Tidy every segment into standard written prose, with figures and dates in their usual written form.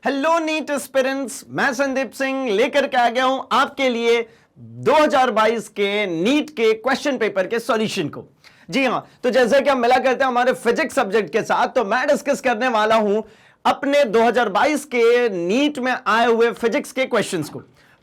Hello NEET aspirants, मैं संदीप सिंह लेकर के आ गया हूं आपके लिए 2022 के नीट के क्वेश्चन पेपर के सॉल्यूशन को। जी हां, तो जैसे कि हम मिला करते हैं हमारे फिजिक्स सब्जेक्ट के साथ, तो मैं डिस्कस करने वाला हूं अपने 2022 के नीट में आए हुए फिजिक्स के क्वेश्चंस को।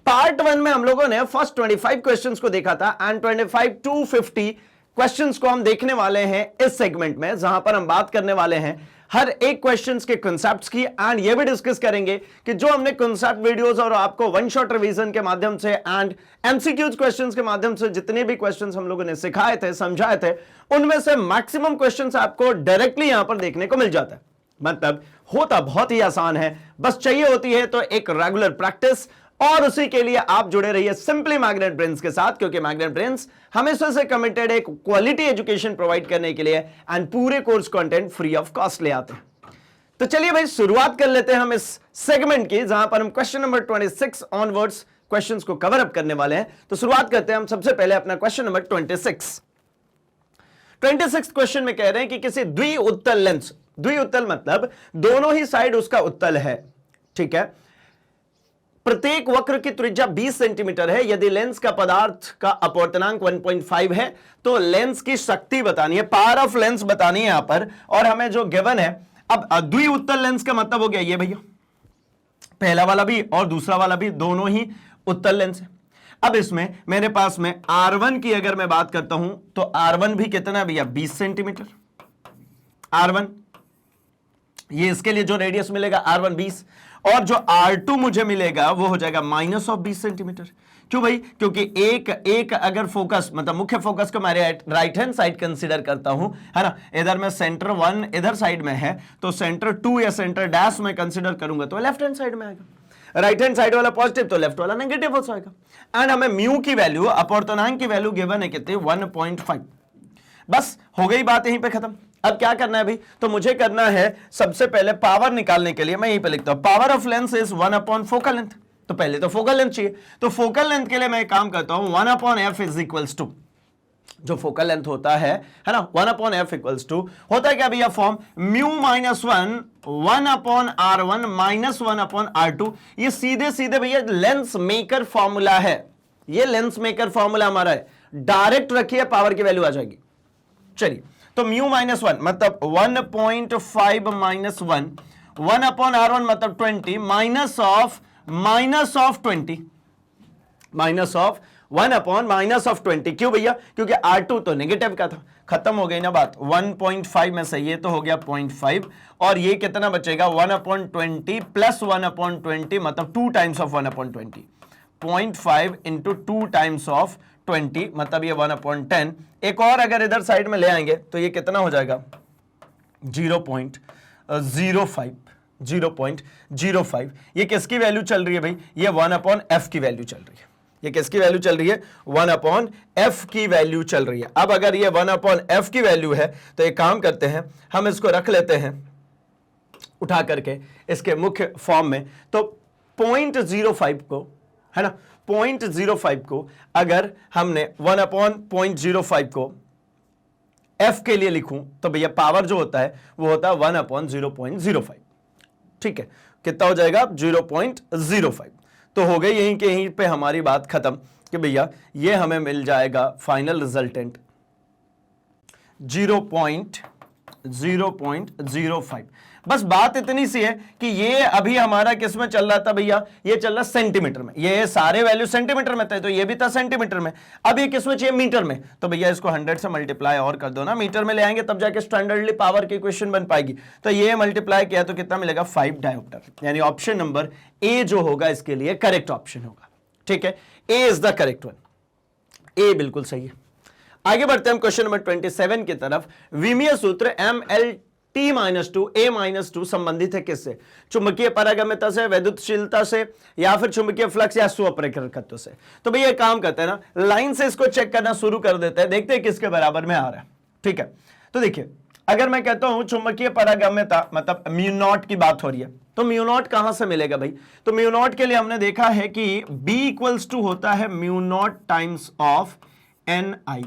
पार्ट 1 में हम लोगों ने फर्स्ट 25 क्वेश्चंस को देखा था एंड 25 to 50 क्वेश्चंस को हम देखने वाले हैं इस सेगमेंट में, जहां पर हम बात करने वाले हैं हर एक क्वेश्चंस के कॉन्सेप्ट्स की एंड ये भी डिस्कस करेंगे कि जो हमने कॉन्सेप्ट वीडियोस और आपको वन शॉट रिवीजन के माध्यम से एंड एमसीक्यूज क्वेश्चंस के माध्यम से जितने भी क्वेश्चंस हम लोगों ने सिखाए थे, समझाए थे, उनमें से मैक्सिमम क्वेश्चंस आपको डायरेक्टली यहां पर देखने को मिल जाता है। मतलब होता बहुत ही आसान है, बस चाहिए होती है तो एक रेगुलर प्रैक्टिस, और उसी के लिए आप जुड़े रहिए सिंपली मैग्नेट ब्रेन्स के साथ, क्योंकि मैग्नेट ब्रेन्स हमेशा से कमिटेड है क्वालिटी एजुकेशन प्रोवाइड करने के लिए एंड पूरे course content free of cost ले आते हैं। तो चलिए भाई शुरुआत कर लेते हैं हम इस सेगमेंट की, जहां पर हम क्वेश्चन नंबर 26 ऑनवर्ड्स क्वेश्चंस को कवर अप करने वाले हैं। तो शुरुआत करते हैं हम सबसे पहले अपना क्वेश्चन नंबर 26 क्वेश्चन में कह रहे हैं कि किसी द्विउत्तल लेंस, द्विउत्तल मतलब दोनों ही साइड उसका उत्तल है, ठीक है, प्रत्येक वक्र की त्रिज्या 20 सेंटीमीटर है। यदि लेंस का पदार्थ का अपवर्तनांक 1.5 है तो लेंस की शक्ति बतानी है, पावर ऑफ लेंस बतानी है यहां पर, और हमें जो गिवन है। अब द्विउत्तल लेंस का मतलब हो गया ये भैया, पहला वाला भी और दूसरा वाला भी दोनों ही उत्तल लेंस है। अब इसमें मेरे पास में R1 की अगर मैं बात करता हूं तो R1 भी कितना भैया, 20 सेंटीमीटर R1, ये इसके लिए जो रेडियस मिलेगा R1 20, और जो R2 मुझे मिलेगा वो हो जाएगा माइनस ऑफ 20 सेंटीमीटर। क्यों भाई? क्योंकि एक अगर फोकस मतलब मुख्य फोकस को मैं राइट हैंड साइड कंसीडर करता हूं, है ना, इधर में सेंटर 1 इधर साइड में है, तो सेंटर 2 या सेंटर डैश में कंसीडर करूंगा तो लेफ्ट हैंड साइड में आएगा। राइट हैंड साइड वाला पॉजिटिव तो लेफ्ट वाला नेगेटिव हो जाएगा। एंड हमें म्यू की वैल्यू, अपवर्तनांक की वैल्यू गिवन है कितनी, 1.5। बस हो गई बात यहीं पे खत्म। अब क्या करना है भाई? तो मुझे करना है सबसे पहले पावर निकालने के लिए मैं यहीं पे लिखता हूं, power of lens is 1 focal length. तो पहले तो फोकल लेंथ चाहिए, तो फोकल लेंथ के लिए मैं काम करता हूं 1/f इज इक्वल्स टू, जो फोकल लेंथ होता है ना, 1/f इक्वल्स टू होता है क्या भैया, form mu -1 1/r1 minus 1/r2। ये सीधे सीधे भैया लेंस मेकर फॉर्मूला है, ये लेंस मेकर फॉर्मूला हमारा है, डायरेक्ट रखिए पावर की वैल्यू आ जाएगी। चलिए, तो म्यू -1 मतलब 1.5 माइनस 1, 1/r1 मतलब 20 minus of 20, minus of 1 minus of 20। क्यों भैया? क्योंकि R2 तो नेगेटिव का था, खत्म हो गई ना बात। 1.5 में से ये तो हो गया 0.5, और ये कितना बचेगा 1/20 प्लस 1/20 मतलब 2 times of 1/20, 0.5 into 2 times of 20 मतलब ये 1/10। एक और अगर इधर साइड में ले आएंगे तो ये कितना हो जाएगा 0.05। ये किसकी वैल्यू चल रही है भाई? ये 1/f की वैल्यू चल रही है। ये किसकी वैल्यू चल रही है? 1/f की वैल्यू चल रही है। अब अगर ये 1/f की वैल्यू है तो एक काम करते हैं, हम इसको रख लेते हैं उठा करके इसके मुख्य फॉर्म में। तो 0.05 को, है ना, 0.05 को अगर हमने 1/0.05 को f के लिए लिखूं तो भैया पावर जो होता है वो होता है 1/0.05। ठीक है, कितना हो जाएगा 0.05। तो हो गई यहीं के यहीं पे हमारी बात खत्म कि भैया ये हमें मिल जाएगा फाइनल रिजल्टेंट 0.05। बस बात इतनी सी है कि ये अभी हमारा किस में चल रहा था भैया? ये चल रहा सेंटीमीटर में, ये सारे वैल्यू सेंटीमीटर में थे, तो ये भी था सेंटीमीटर में। अब ये किस में चाहिए? मीटर में। तो भैया इसको 100 से मल्टीप्लाई और कर दो ना, मीटर में ले आएंगे तब जाके स्टैंडर्डली पावर की इक्वेशन बन पाएगी। तो ये मल्टीप्लाई किया तो कितना मिलेगा 5 डायोप्टर, यानी ऑप्शन नंबर ए जो होगा इसके लिए करेक्ट ऑप्शन होगा। ठीक है, ए इज द करेक्ट वन, ए बिल्कुल सही है। आगे बढ़ते हैं हम क्वेश्चन नंबर 27 की तरफ। विमीय सूत्र MLT-2 A-2 संबंधित है किससे? चुंबकीय पारगम्यता से, वैद्युतशीलता से, या फिर चुंबकीय फ्लक्स या स्वप्रेरकत्व से। तो भैया काम करते हैं ना, लाइन से इसको चेक करना शुरू कर देते हैं, देखते हैं किसके बराबर में आ रहा है। ठीक है, तो देखिए अगर मैं कहता हूं चुंबकीय पारगम्यता मतलब म्यू नॉट की बात हो रही है, तो म्यू नॉट कहां से मिलेगा भाई? तो म्यू नॉट के लिए हमने देखा है कि B = होता है mu naught times of NI।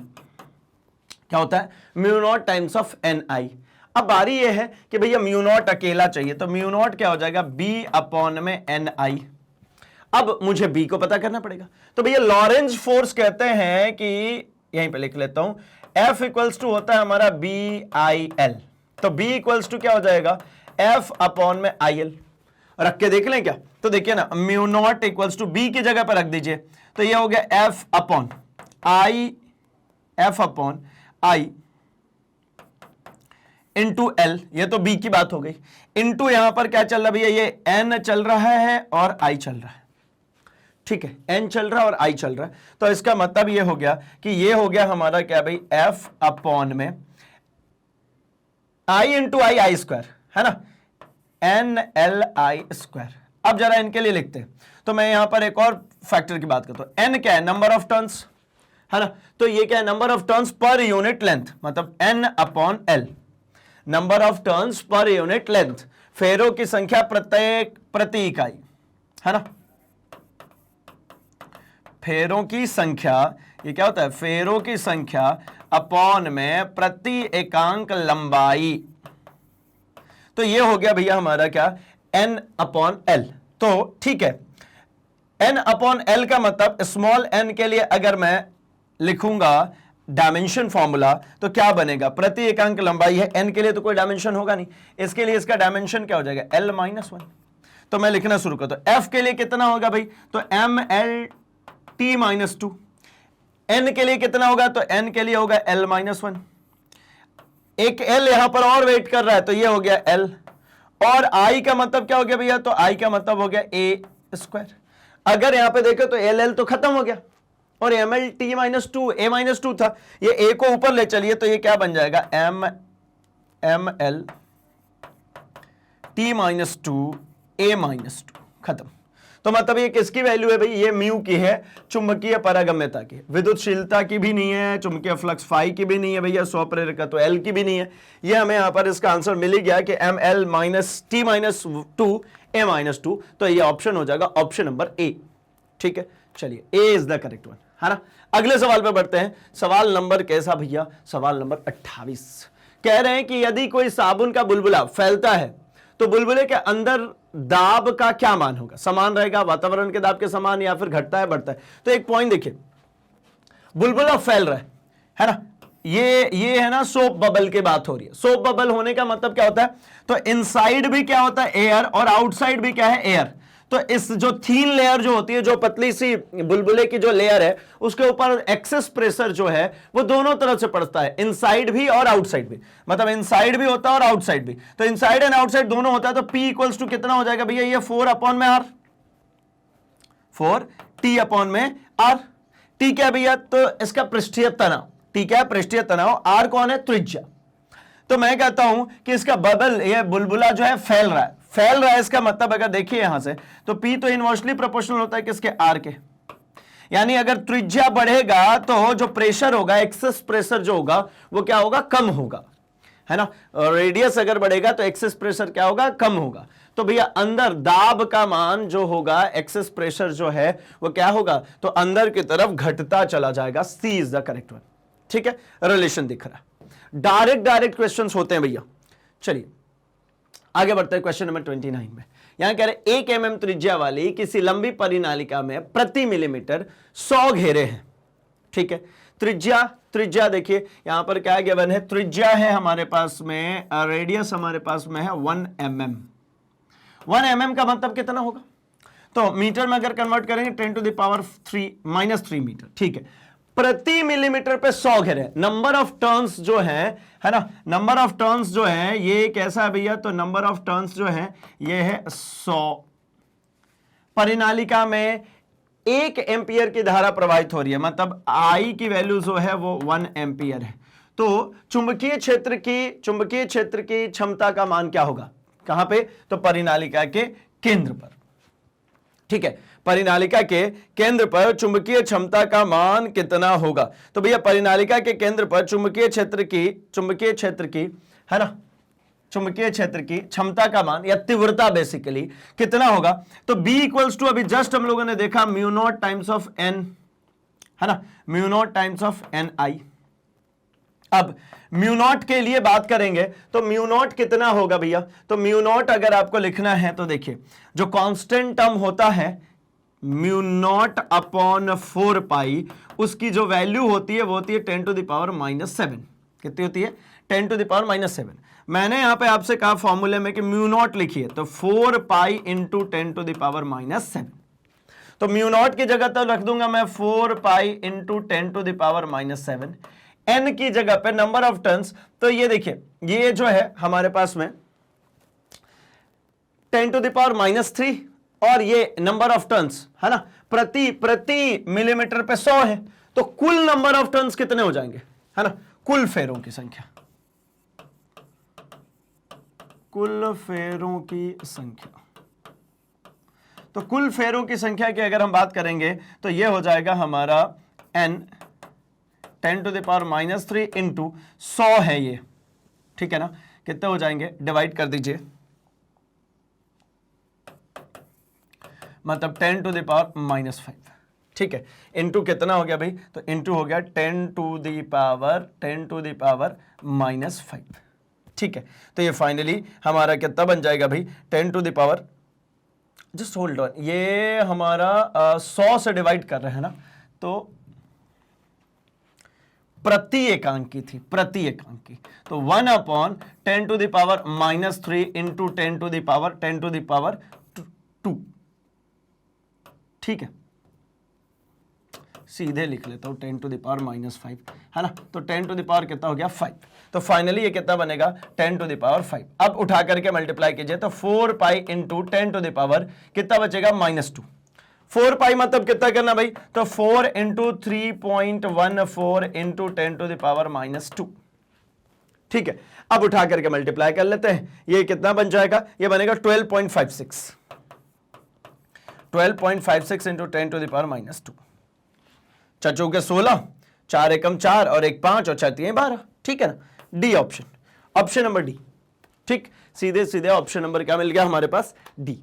क्या होता है? Mu naught times of NI। अब बारी ये है कि भैया म्यू नॉट अकेला चाहिए, तो म्यू नॉट क्या हो जाएगा, बी अपॉन में एन आई। अब मुझे बी को पता करना पड़ेगा, तो भैया लॉरेंज फोर्स कहते हैं कि यहीं पे लिख लेता हूं, F इक्वल्स टू होता है हमारा बी आई एल, तो B इक्वल्स टू क्या हो जाएगा, F अपॉन में आई एल। रख के देख लें क्या, तो देखिए ना, mu not equals to b की जगह पर रख दीजिए, तो ये हो गया F upon I into L, ये तो बी की बात हो गई, इंटू यहां पर क्या चल रहा है भैया, ये एन चल रहा है और आई चल रहा है, ठीक है, एन चल रहा है और आई चल रहा है, तो इसका मतलब ये हो गया कि ये हो गया हमारा क्या भाई, एफ अपॉन में आई इंटू आई, आई स्क्वायर है ना, एन एल आई स्क्वायर। अब जरा इनके लिए लिखते हैं, तो मैं यहां पर एक और फैक्टर की बात करता हूं, एन क्या है, नंबर ऑफ टर्न्स है ना, तो ये क्या है, number of turns per unit length, मतलब N upon L, number of turns per unit length, फेरों की संख्या प्रति इकाई है ना, फेरों की संख्या, ये क्या होता है, फेरों की संख्या अपॉन में प्रति एकांक लंबाई, तो ये हो गया भैया हमारा क्या, n अपॉन एल। तो ठीक है, n अपॉन एल का मतलब स्मॉल n के लिए अगर मैं लिखूंगा डायमेंशन फॉर्मूला तो क्या बनेगा, प्रति एकांक लंबाई है, n के लिए तो कोई डायमेंशन होगा नहीं, इसके लिए इसका डायमेंशन क्या हो जाएगा, l माइनस 1। तो मैं लिखना शुरू करता हूं, f के लिए कितना होगा भाई, तो m l t minus 2, n के लिए कितना होगा, तो n के लिए होगा l माइनस 1, एक l यहां पर और वेट कर रहा है, तो ये हो गया l, और i का मतलब क्या हो गया भैया, तो i का मतलब हो गया a स्क्वायर। अगर यहां पे देखो तो l तो खत्म हो गया, और M L T minus 2, a minus 2 था, ये a को ऊपर ले चलिए, तो ये क्या बन जाएगा, M L T minus 2 a minus 2, खत्म। तो मतलब ये किसकी वैल्यू है भाई, ये म्यू की है, चुंबकीय पारगम्यता की, विद्युतशीलता की भी नहीं है, चुंबकीय फ्लक्स फाई की भी नहीं है भैया, स्वप्रेरकत्व तो एल की भी नहीं है। ये हमें यहां पर इसका आंसर मिल ही गया कि m l minus t minus 2 a minus 2, तो ये ऑप्शन हो जाएगा ऑप्शन नंबर ए। ठीक है, चलिए ए इज द करेक्ट वन, है ना। अगले सवाल पे बढ़ते हैं। सवाल नंबर कैसा भैया, सवाल नंबर 28 कह रहे हैं कि यदि कोई साबुन का बुलबुला फैलता है तो बुलबुले के अंदर दाब का क्या मान होगा, समान रहेगा, वातावरण के दाब के समान, या फिर घटता है बढ़ता है। तो एक पॉइंट देखिए, बुलबुला फैल रहा है ना, ये है ना सोप बबल की बात हो रही है। सोप बबल होने का मतलब क्या होता है, तो इनसाइड भी क्या होता है एयर, और आउटसाइड भी क्या है एयर। तो इस जो थीन लेयर जो होती है, जो पतली सी बुलबुले की जो लेयर है, उसके ऊपर एक्सेस प्रेशर जो है वो दोनों तरफ से पड़ता है, इनसाइड भी और आउटसाइड भी, मतलब इनसाइड भी होता है और आउटसाइड भी। तो इनसाइड एंड आउटसाइड दोनों होता है, तो P इक्वल्स टू कितना हो जाएगा भैया, ये 4 अपॉन में R, 4 T अपॉन में R। T क्या भैया, तो इसका पृष्ठीय तनाव, T क्या है, पृष्ठीय तनाव, R कौन है, त्रिज्या। तो मैं कहता हूं कि इसका बबल, ये बुलबुला जो है फैल रहा है, इसका मतलब अगर देखिए यहां से, तो P तो इनवर्सली प्रोपोर्शनल होता है किसके, R के, यानी अगर त्रिज्या बढ़ेगा तो जो प्रेशर होगा, एक्सेस प्रेशर जो होगा वो क्या होगा, कम होगा, है ना। रेडियस अगर बढ़ेगा तो एक्सेस प्रेशर क्या होगा, कम होगा। तो भैया अंदर दाब का मान जो होगा, एक्सेस प्रेशर जो है वो क्या होगा, तो अंदर की तरफ घटता चला जाएगा। सी इज द करेक्ट वन। ठीक है, रिलेशन दिख रहा है। डायरेक्ट क्वेश्चंस होते हैं भैया। चलिए आगे बढ़ते हैं क्वेश्चन नंबर 29 में। यहां कह रहे 1 mm त्रिज्या वाली किसी लंबी परिनालिका में प्रति मिलीमीटर 100 घेरे हैं। ठीक है, त्रिज्या देखिए यहां पर क्या गिवन है, त्रिज्या है हमारे पास में, रेडियस हमारे पास में है 1 mm। 1 mm का मतलब कितना होगा, तो मीटर में अगर कन्वर्ट करेंगे 10 टू द पावर 3 - 3 मीटर। ठीक है, प्रति मिलीमीटर पे 100 घेरे। नंबर ऑफ टर्न्स जो है ना, नंबर ऑफ टर्न्स जो है ये कैसा है भैया, तो नंबर ऑफ टर्न्स जो है ये है 100। परिनालिका में 1 एम्पियर की धारा प्रवाहित हो रही है, मतलब आई की वैल्यू जो है वो 1 एम्पियर है। तो चुंबकीय क्षेत्र की क्षमता का मान क्या होगा, कहां पे, तो परिनालिका के केंद्र पर। ठीक है, परिनालिका के केंद्र पर चुंबकीय क्षमता का मान कितना होगा। तो भैया परिनालिका के केंद्र पर चुंबकीय क्षेत्र की है ना, चुंबकीय क्षेत्र की क्षमता का मान या तीव्रता बेसिकली कितना होगा, तो B इक्वल्स टू, अभी जस्ट हम लोगों ने देखा mu naught times of N, है ना, mu not times of N I। अब म्यू नॉट के लिए बात करेंगे तो म्यू नॉट कितना होगा भैया, तो म्यू नॉट अगर आपको लिखना है तो देखिए जो कांस्टेंट टर्म होता है म्यू नॉट अपॉन 4 पाई, उसकी जो वैल्यू होती है वो होती है 10 टू द पावर -7। कितनी होती है? 10 टू द पावर -7। मैंने यहां पे आपसे कहा फॉर्मूले में कि म्यू नॉट लिखिए, तो 4 pi into 10 to the power -7। तो म्यू नॉट की जगह तो रख दूंगा मैं 4 pi into 10 to the power -7। N की जगह पे नंबर ऑफ टर्न्स, तो ये देखिए ये जो है हमारे पास में 10 टू द पावर -3 और ये नंबर ऑफ टर्न्स है ना, प्रति मिलीमीटर पे 100 है, तो कुल नंबर ऑफ टर्न्स कितने हो जाएंगे, है ना, कुल फेरों की संख्या, कुल फेरों की संख्या। तो कुल फेरों की संख्या की अगर हम बात करेंगे तो ये हो जाएगा हमारा n 10 to the power -3 into 100 है ये, ठीक है ना, कितने हो जाएंगे, डिवाइड कर दीजिए, मतलब 10 टू द पावर -5, ठीक है, इंटू कितना हो गया भाई, तो इंटू हो गया 10 टू द पावर -5, ठीक है। तो ये फाइनली हमारा कितना बन जाएगा भाई, 10 to the power, just hold on, ये हमारा 100 से डिवाइड कर रहे हैं ना, तो प्रति एकांकी थी, प्रति एकांकी, तो 1 upon 10 to the power -3 into 10 to the power 2, ठीक है, सीधे लिख लेता हूं 10 टू द पावर -5, है ना, तो 10 टू द पावर कितना हो गया 5, तो फाइनली ये कितना बनेगा 10 टू द पावर 5। अब उठा करके मल्टीप्लाई कीजिए तो 4 pi into 10 to the power कितना बचेगा -2। 4 पाई मतलब कितना करना भाई, तो 4 into 3.14 into 10 to the power -2, ठीक है। अब उठा करके मल्टीप्लाई कर लेते हैं, ये कितना बन जाएगा, ये बनेगा 12.56 इंटू 10 टू द पावर -2, चचो के 16, 4 एकम 4 और 1 5 और 4 3 12, ठीक है ना, D option, option number D, ठीक, सीधे सीधे ऑप्शन नंबर क्या मिल गया हमारे पास, डी।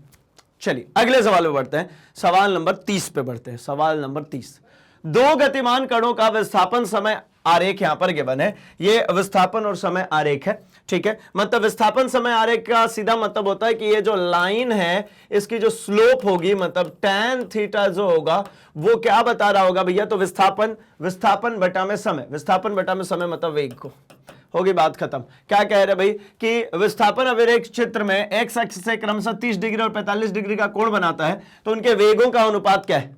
चलिए अगले सवाल पे बढ़ते हैं, सवाल नंबर 30 पे बढ़ते हैं। सवाल नंबर 30, दो गतिमान कणों का विस्थापन समय आरेख यहां पर गिवन है, ये विस्थापन और समय आरेख है, ठीक है, मतलब विस्थापन समय आरेख का सीधा मतलब होता है कि ये जो लाइन है इसकी जो स्लोप होगी, मतलब tan थीटा जो होगा वो क्या बता रहा होगा भैया, तो विस्थापन बटा में समय, विस्थापन बटा में समय मतलब वेग को, होगी बात खत्म। क्या कह रहे भाई कि विस्थापन अभिरेख क्षेत्र में एक्स अक्ष से क्रमशः 30 डिग्री और 45 डिग्री का कोण बनाता है, तो उनके वेगों का अनुपात क्या है,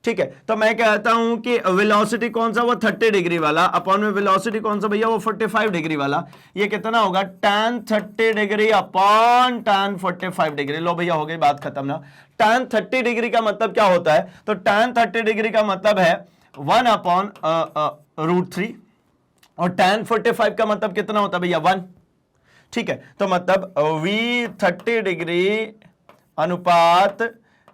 ठीक है। तो मैं कहता हूं कि वेलोसिटी कौन सा, वो 30 डिग्री वाला, अपॉन में वेलोसिटी कौन सा भैया, वो 45 डिग्री वाला, ये कितना होगा tan 30 degree upon tan 45 degree. लो भैया हो गई बात खत्म ना। tan 30 डिग्री का मतलब क्या होता है, तो tan 30 डिग्री का मतलब है 1 अपॉन √3 और tan 45 का मतलब कितना होता है भैया 1, ठीक है। तो मतलब V30 डिग्री अनुपात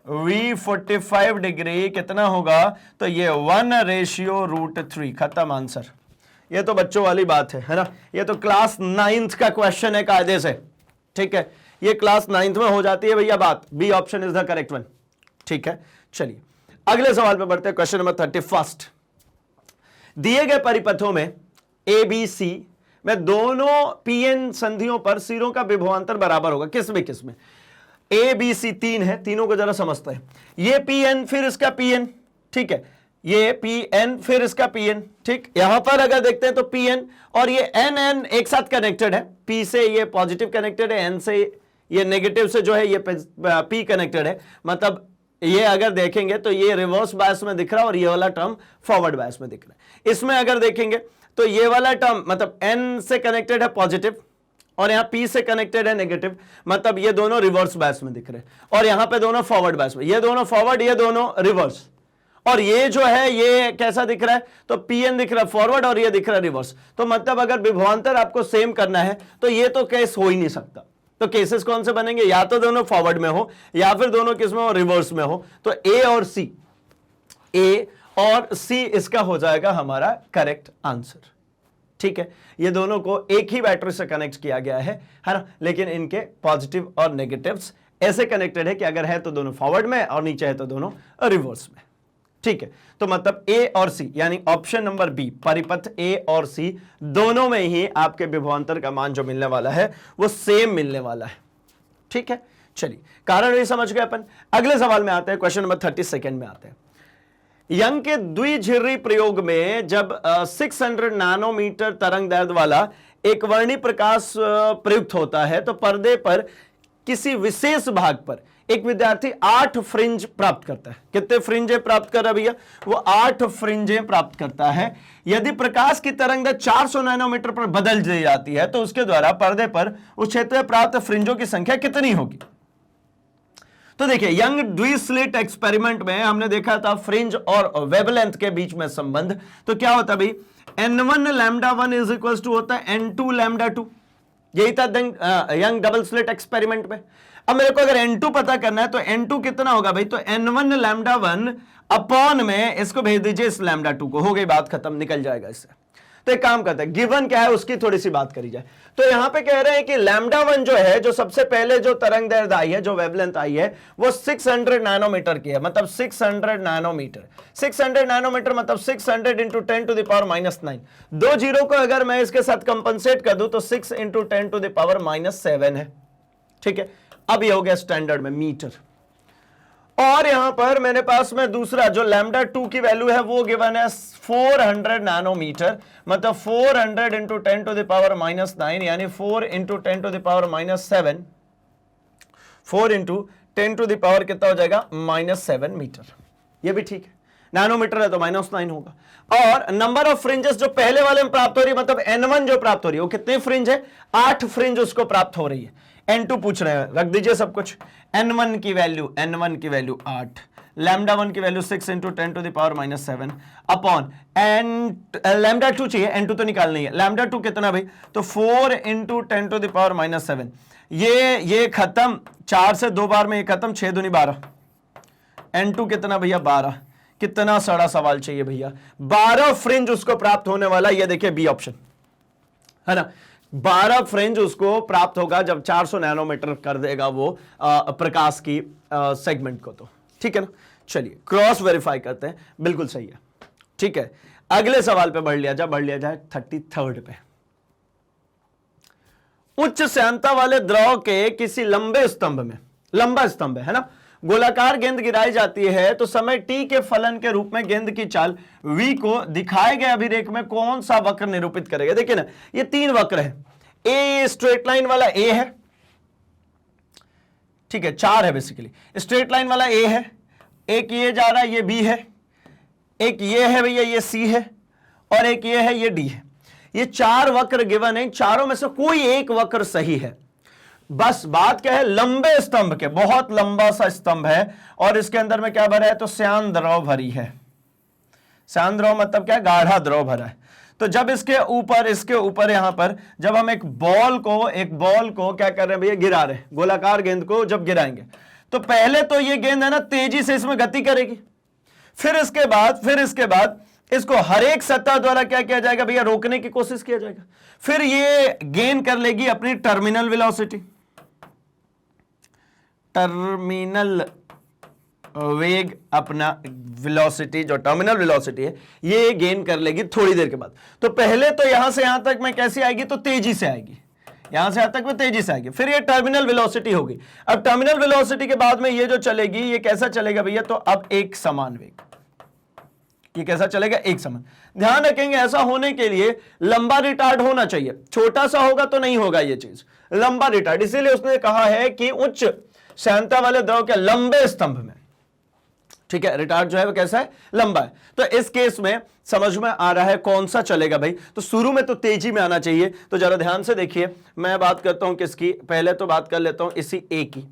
V45 डिग्री कितना होगा, तो ये 1:√3, खत्म आंसर। ये तो बच्चों वाली बात है ना, ये तो क्लास 9th का क्वेश्चन है कायदे से, ठीक है, ये क्लास 9th में हो जाती है भैया बात, b option is the correct one, ठीक है। चलिए अगले सवाल पे बढ़ते हैं, क्वेश्चन नंबर 31। दिए गए परिपथों में ABC में दोनों PN संधियों पर सिरों का विभवांतर बराबर होगा, किसमें ABC 3 है, तीनों को जरा समझते हैं। ये PN फिर इसका PN, ठीक है, ये PN फिर इसका PN, ठीक। यहां पर अगर देखते हैं तो PN और ये NN एक साथ कनेक्टेड है, P से ये पॉजिटिव कनेक्टेड है, N से ये नेगेटिव से जो है ये P कनेक्टेड है, मतलब ये अगर देखेंगे तो ये रिवर्स बायस में दिख रहा है और ये वाला टर्म फॉरवर्ड बायस में दिख रहा है। इसमें अगर देखेंगे तो ये वाला टर्म मतलब N से कनेक्टेड है पॉजिटिव और यहां P से कनेक्टेड है नेगेटिव, मतलब ये दोनों रिवर्स बायस में दिख रहे हैं, और यहां पे दोनों फॉरवर्ड बायस में, ये दोनों फॉरवर्ड ये दोनों रिवर्स, और ये जो है ये कैसा दिख रहा है, तो PN दिख रहा है फॉरवर्ड और ये दिख रहा है रिवर्स। तो मतलब अगर विभवांतर आपको सेम करना है तो ये तो केस हो ही नहीं सकता। तो केसेस कौन से बनेंगे, या तो दोनों फॉरवर्ड में हो या फिर दोनों किस में हो, रिवर्स में हो। तो A और C इसका हो जाएगा हमारा करेक्ट आंसर, ठीक है। ये दोनों को एक ही बैटरी से कनेक्ट किया गया है ना, लेकिन इनके पॉजिटिव और नेगेटिव्स ऐसे कनेक्टेड है कि अगर है तो दोनों फॉरवर्ड में और नीचे है तो दोनों रिवर्स में। ठीक है, तो मतलब ए और सी यानी ऑप्शन नंबर बी परिपथ ए और सी दोनों में ही आपके विभवांतर का मान जो मिलने वाला है वो सेम मिलने वाला है। ठीक है, चलिए कारण भी समझ गए अपन। अगले सवाल में आते हैं, क्वेश्चन नंबर 32 में आते हैं। यंग के द्विझिर्री प्रयोग में जब 600 नैनोमीटर तरंग दैर्ध्य वाला एक वर्णी प्रकाश प्रयुक्त होता है तो पर्दे पर किसी विशेष भाग पर एक विद्यार्थी 8 फ्रिंज प्राप्त करता है। कितने फ्रिंजें प्राप्त कर रहा भैया? वो 8 फ्रिंजें प्राप्त करता है। यदि प्रकाश की तरंग दैर्ध्य 400 नैनोमीटर पर बदल दी जाती है तो उसके द्वारा पर्दे पर उस क्षेत्र में प्राप्त फ्रिंजों की संख्या कितनी होगी? तो देखिए, यंग द्विस्लिट एक्सपेरिमेंट में हमने देखा था फ्रिंज और वेवलेंथ के बीच में संबंध। तो क्या होता भाई, n1 lambda 1 is equal to होता है n2 लैम्डा 2। यही था यंग डबल स्लिट एक्सपेरिमेंट में। अब मेरे को अगर n2 पता करना है तो n2 कितना होगा भाई? तो n1 लैम्डा 1 अपॉन में इसको भेज दीजिए इस लैम्डा 2 को, हो गई बात खत्म, निकल जाएगा इससे। तो एक काम करते हैं, गिवन क्या है उसकी थोड़ी सी बात करी जाए। तो यहां पे कह रहे हैं कि लैम्डा 1 जो है, जो सबसे पहले जो तरंग दैर्ध्य आई है, जो वेवलेंथ आई है, वो 600 नैनोमीटर की है। मतलब 600 नैनोमीटर, 600 नैनोमीटर मतलब 600 into 10 to the power -9। 2 zero को अगर मैं इसके साथ कंपनसेट कर दूं तो 6 इंटू 10 टू द पावर -7 है। ठीक है, अब ये हो गया स्टैंडर्ड में मीटर। और यहां पर मेरे पास में दूसरा जो लैम्डा 2 की वैल्यू है वो गिवन है 400 नैनोमीटर, मतलब 400 इंटू 10 टू द पावर -9 यानी 4 into 10 to the power -7, 4 into 10 to the power कितना हो जाएगा? -7 मीटर। ये भी ठीक है, नैनोमीटर है तो -9 होगा। और नंबर ऑफ फ्रिंजेस जो पहले वाले में प्राप्त हो रही है, मतलब n1 जो प्राप्त हो रही है वो कितने फ्रिंज है? 8 फ्रिंज उसको प्राप्त हो रही है। n2 पूछ रहे हैं, रख दीजिए सब कुछ। n1 की वैल्यू 8, लैम्डा 1 की value 6 into 10 to the power -7 upon lambda 2 चाहिए, n2 तो निकालनी है। लैम्डा 2 कितना भाई? तो 4 इंटू 10 टू द पावर -7। ये खत्म, 4 से 2 बार में ये खत्म, 6 दूनी 12। n2 कितना भैया? 12। कितना सड़ा सवाल चाहिए भैया? 12 फ्रिंज उसको प्राप्त होने वाला। ये देखिए बी ऑप्शन है ना, 12 फ्रिंज उसको प्राप्त होगा जब 400 नैनोमीटर कर देगा वो प्रकाश की सेगमेंट को। तो ठीक है ना, चलिए क्रॉस वेरीफाई करते हैं, बिल्कुल सही है। ठीक है, अगले सवाल पे बढ़ लिया जाए 33 पे। उच्च श्यानता वाले द्रव के किसी लंबे स्तंभ में, लंबा स्तंभ है ना, गोलाकार गेंद गिराई जाती है तो समय t के फलन के रूप में गेंद की चाल v को दिखाए गए अभिरेख में कौन सा वक्र निरूपित करेगा? देखिए ना, ये 3 वक्र है। ए स्ट्रेट लाइन वाला a है, ठीक है, 4 है बेसिकली। स्ट्रेट लाइन वाला a है, एक ये जा रहा है ये b है, एक ये है भैया ये c है, और एक ये है ये d है। ये 4 वक्र गिवन है, चारों में से कोई एक वक्र सही है। बस बात क्या है? लंबे स्तंभ के, बहुत लंबा सा स्तंभ है और इसके अंदर में क्या भरा है? तो श्यान द्रव भरी है। श्यान द्रव मतलब क्या? गाढ़ा द्रव भरा है। तो जब इसके ऊपर यहां पर जब हम एक बॉल को क्या कर रहे हैं भैया? गिरा रहे हैं। गोलाकार गेंद को जब गिराएंगे तो पहले तो ये गेंद है ना तेजी से इसमें गति करेगी, फिर इसके बाद इसको हर एक सतह द्वारा क्या किया जाएगा भैया? रोकने की कोशिश किया जाएगा। फिर ये गेन कर लेगी अपनी टर्मिनल वेलोसिटी, टर्मिनल वेग, अपना वेलोसिटी जो टर्मिनल वेलोसिटी है ये गेन कर लेगी थोड़ी देर के बाद। तो पहले तो यहां से यहां तक में कैसी आएगी? तो तेजी से आएगी, यहां से यहां तक में तेजी से आएगी, फिर ये टर्मिनल वेलोसिटी होगी। अब टर्मिनल वेलोसिटी के बाद में ये जो चलेगी ये कैसा चलेगा भैया? तो अब एक समान वेग, ये कैसा चलेगा? एक समान। ध्यान रखेंगे ऐसा होने के लिए लंबा रिटार्ड होना चाहिए, छोटा सा होगा तो नहीं होगा ये चीज, लंबा रिटार्ड। इसीलिए उसने कहा है कि उच्च श्यानता वाले द्रव के लंबे स्तंभ में, ठीक है, रिटार्ड जो है वो कैसा है? लंबा है। तो इस केस में समझ में आ रहा है कौन सा चलेगा भाई? तो शुरू में तो तेजी में आना चाहिए। तो जरा ध्यान से देखिए, मैं बात करता हूं किसकी, पहले तो बात कर लेता हूं इसी ए की।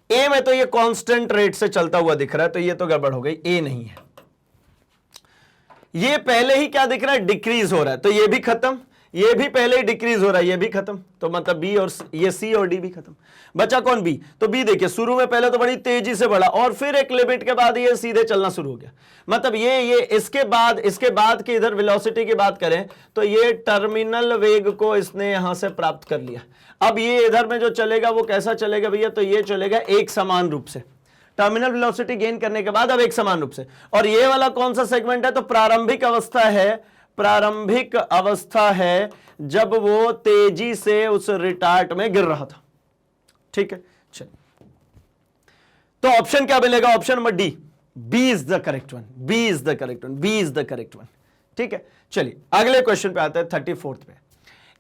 ए में तो ये कांस्टेंट रेट से चलता हुआ दिख रहा है, तो ये तो गड़बड़ हो गई, ए नहीं है। ये पहले ही क्या दिख रहा है? डिक्रीज हो रहा है, तो ये भी खत्म, ये भी पहले ही डिक्रीज हो रहा है, ये भी खत्म। तो मतलब बी और ये सी और डी भी खत्म। बचा कौन? बी। तो बी देखिए शुरू में पहले तो बड़ी तेजी से बढ़ा और फिर एक लिमिट के बाद ये सीधे चलना शुरू हो गया। मतलब ये इसके बाद की इधर वेलोसिटी की बात करें तो ये टर्मिनल वेग को इसने यहां से प्राप्त कर लिया। अब ये इधर में जो चलेगा वो कैसा चलेगा भैया? तो ये चलेगा एक समान रूप से। टर्मिनल वेलोसिटी गेन करने के बाद अब एक समान रूप से। और ये वाला कौन सा सेगमेंट है? तो प्रारंभिक अवस्था है, प्रारंभिक अवस्था है जब वो तेजी से उस रिटार्ट में गिर रहा था। ठीक है, चलिए तो ऑप्शन क्या मिलेगा? Option number d, b is the correct one, b is the correct one, b is the correct one. ठीक है, चलिए अगले क्वेश्चन पे आते हैं 34th पे।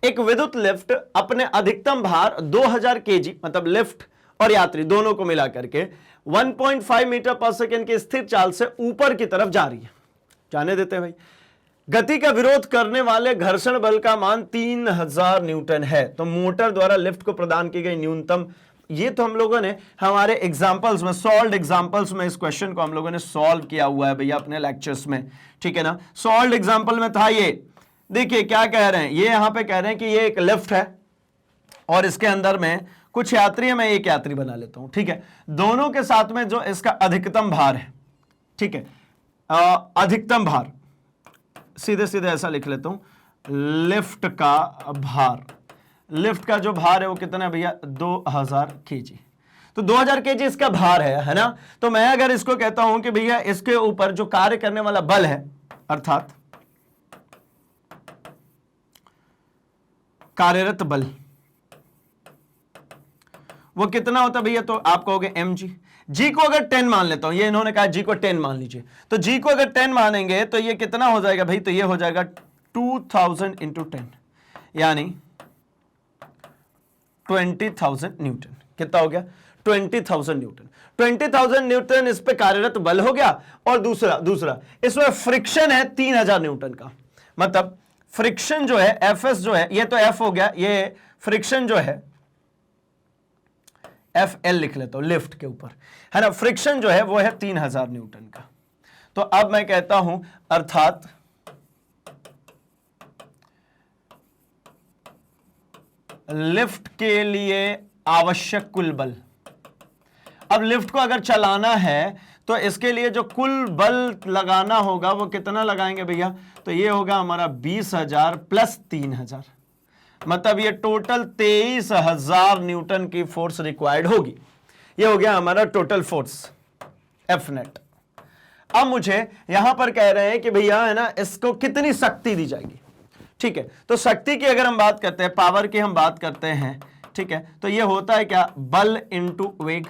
एक विद्युत लिफ्ट अपने अधिकतम भार 2000 केजी, मतलब लिफ्ट और यात्री दोनों को मिलाकर के 1.5 मीटर पर सेकेंड की स्थिर चाल से ऊपर की तरफ जा रही है। जाने देते हैं भाई। गति का विरोध करने वाले घर्षण बल का मान 3000 न्यूटन है। तो मोटर द्वारा लिफ्ट को प्रदान की गई न्यूनतम, ये तो हम लोगों ने हमारे एग्जांपल्स में, सॉल्व्ड एग्जांपल्स में इस क्वेश्चन को हम लोगों ने सॉल्व किया हुआ है भैया अपने लेक्चर्स में। ठीक है ना, सॉल्व्ड एग्जांपल में था ये। देखिए क्या कह रहे हैं, ये यहां पे कह रहे हैं कि ये एक लिफ्ट है और इसके अंदर में कुछ यात्री है, मैं एक यात्री बना लेता हूं। ठीक है, दोनों के साथ में जो इसका अधिकतम भार है, ठीक है, अधिकतम भार सीधे सीधे ऐसा लिख लेता हूं, लिफ्ट का भार, लिफ्ट का जो भार है वो कितना है भैया? 2000 केजी। तो 2000 केजी इसका भार है ना। तो मैं अगर इसको कहता हूं कि भैया इसके ऊपर जो कार्य करने वाला बल है, अर्थात कार्यरत बल, वो कितना होता है भैया? तो आप कहोगे mg। जी को अगर 10 मान लेता हूं, ये इन्होंने कहा जी को 10 मान लीजिए, तो जी को अगर 10 मानेंगे तो ये कितना हो जाएगा भाई? तो ये हो जाएगा 2000 इंटू 10, यानी 20,000 न्यूटन। कितना हो गया? 20,000 न्यूटन। 20,000 न्यूटन इस पे कार्यरत बल हो गया। और दूसरा इसमें फ्रिक्शन है 3000 न्यूटन का। मतलब फ्रिक्शन जो है, एफएस जो है, ये तो एफ हो गया, ये फ्रिक्शन जो है एफ एल लिख लेता हूं लिफ्ट के ऊपर, है ना। फ्रिक्शन जो है वो है 3000 न्यूटन का। तो अब मैं कहता हूं अर्थात लिफ्ट के लिए आवश्यक कुल बल। अब लिफ्ट को अगर चलाना है तो इसके लिए जो कुल बल लगाना होगा वो कितना लगाएंगे भैया? तो ये होगा हमारा 20,000 प्लस 3,000, मतलब ये टोटल 23,000 न्यूटन की फोर्स रिक्वायर्ड होगी। ये हो गया हमारा टोटल फोर्स एफ नेट। अब मुझे यहां पर कह रहे हैं कि भैया है ना, इसको कितनी शक्ति दी जाएगी। ठीक है, तो शक्ति की अगर हम बात करते हैं, पावर की हम बात करते हैं, ठीक है, तो ये होता है क्या? बल इंटू वेग।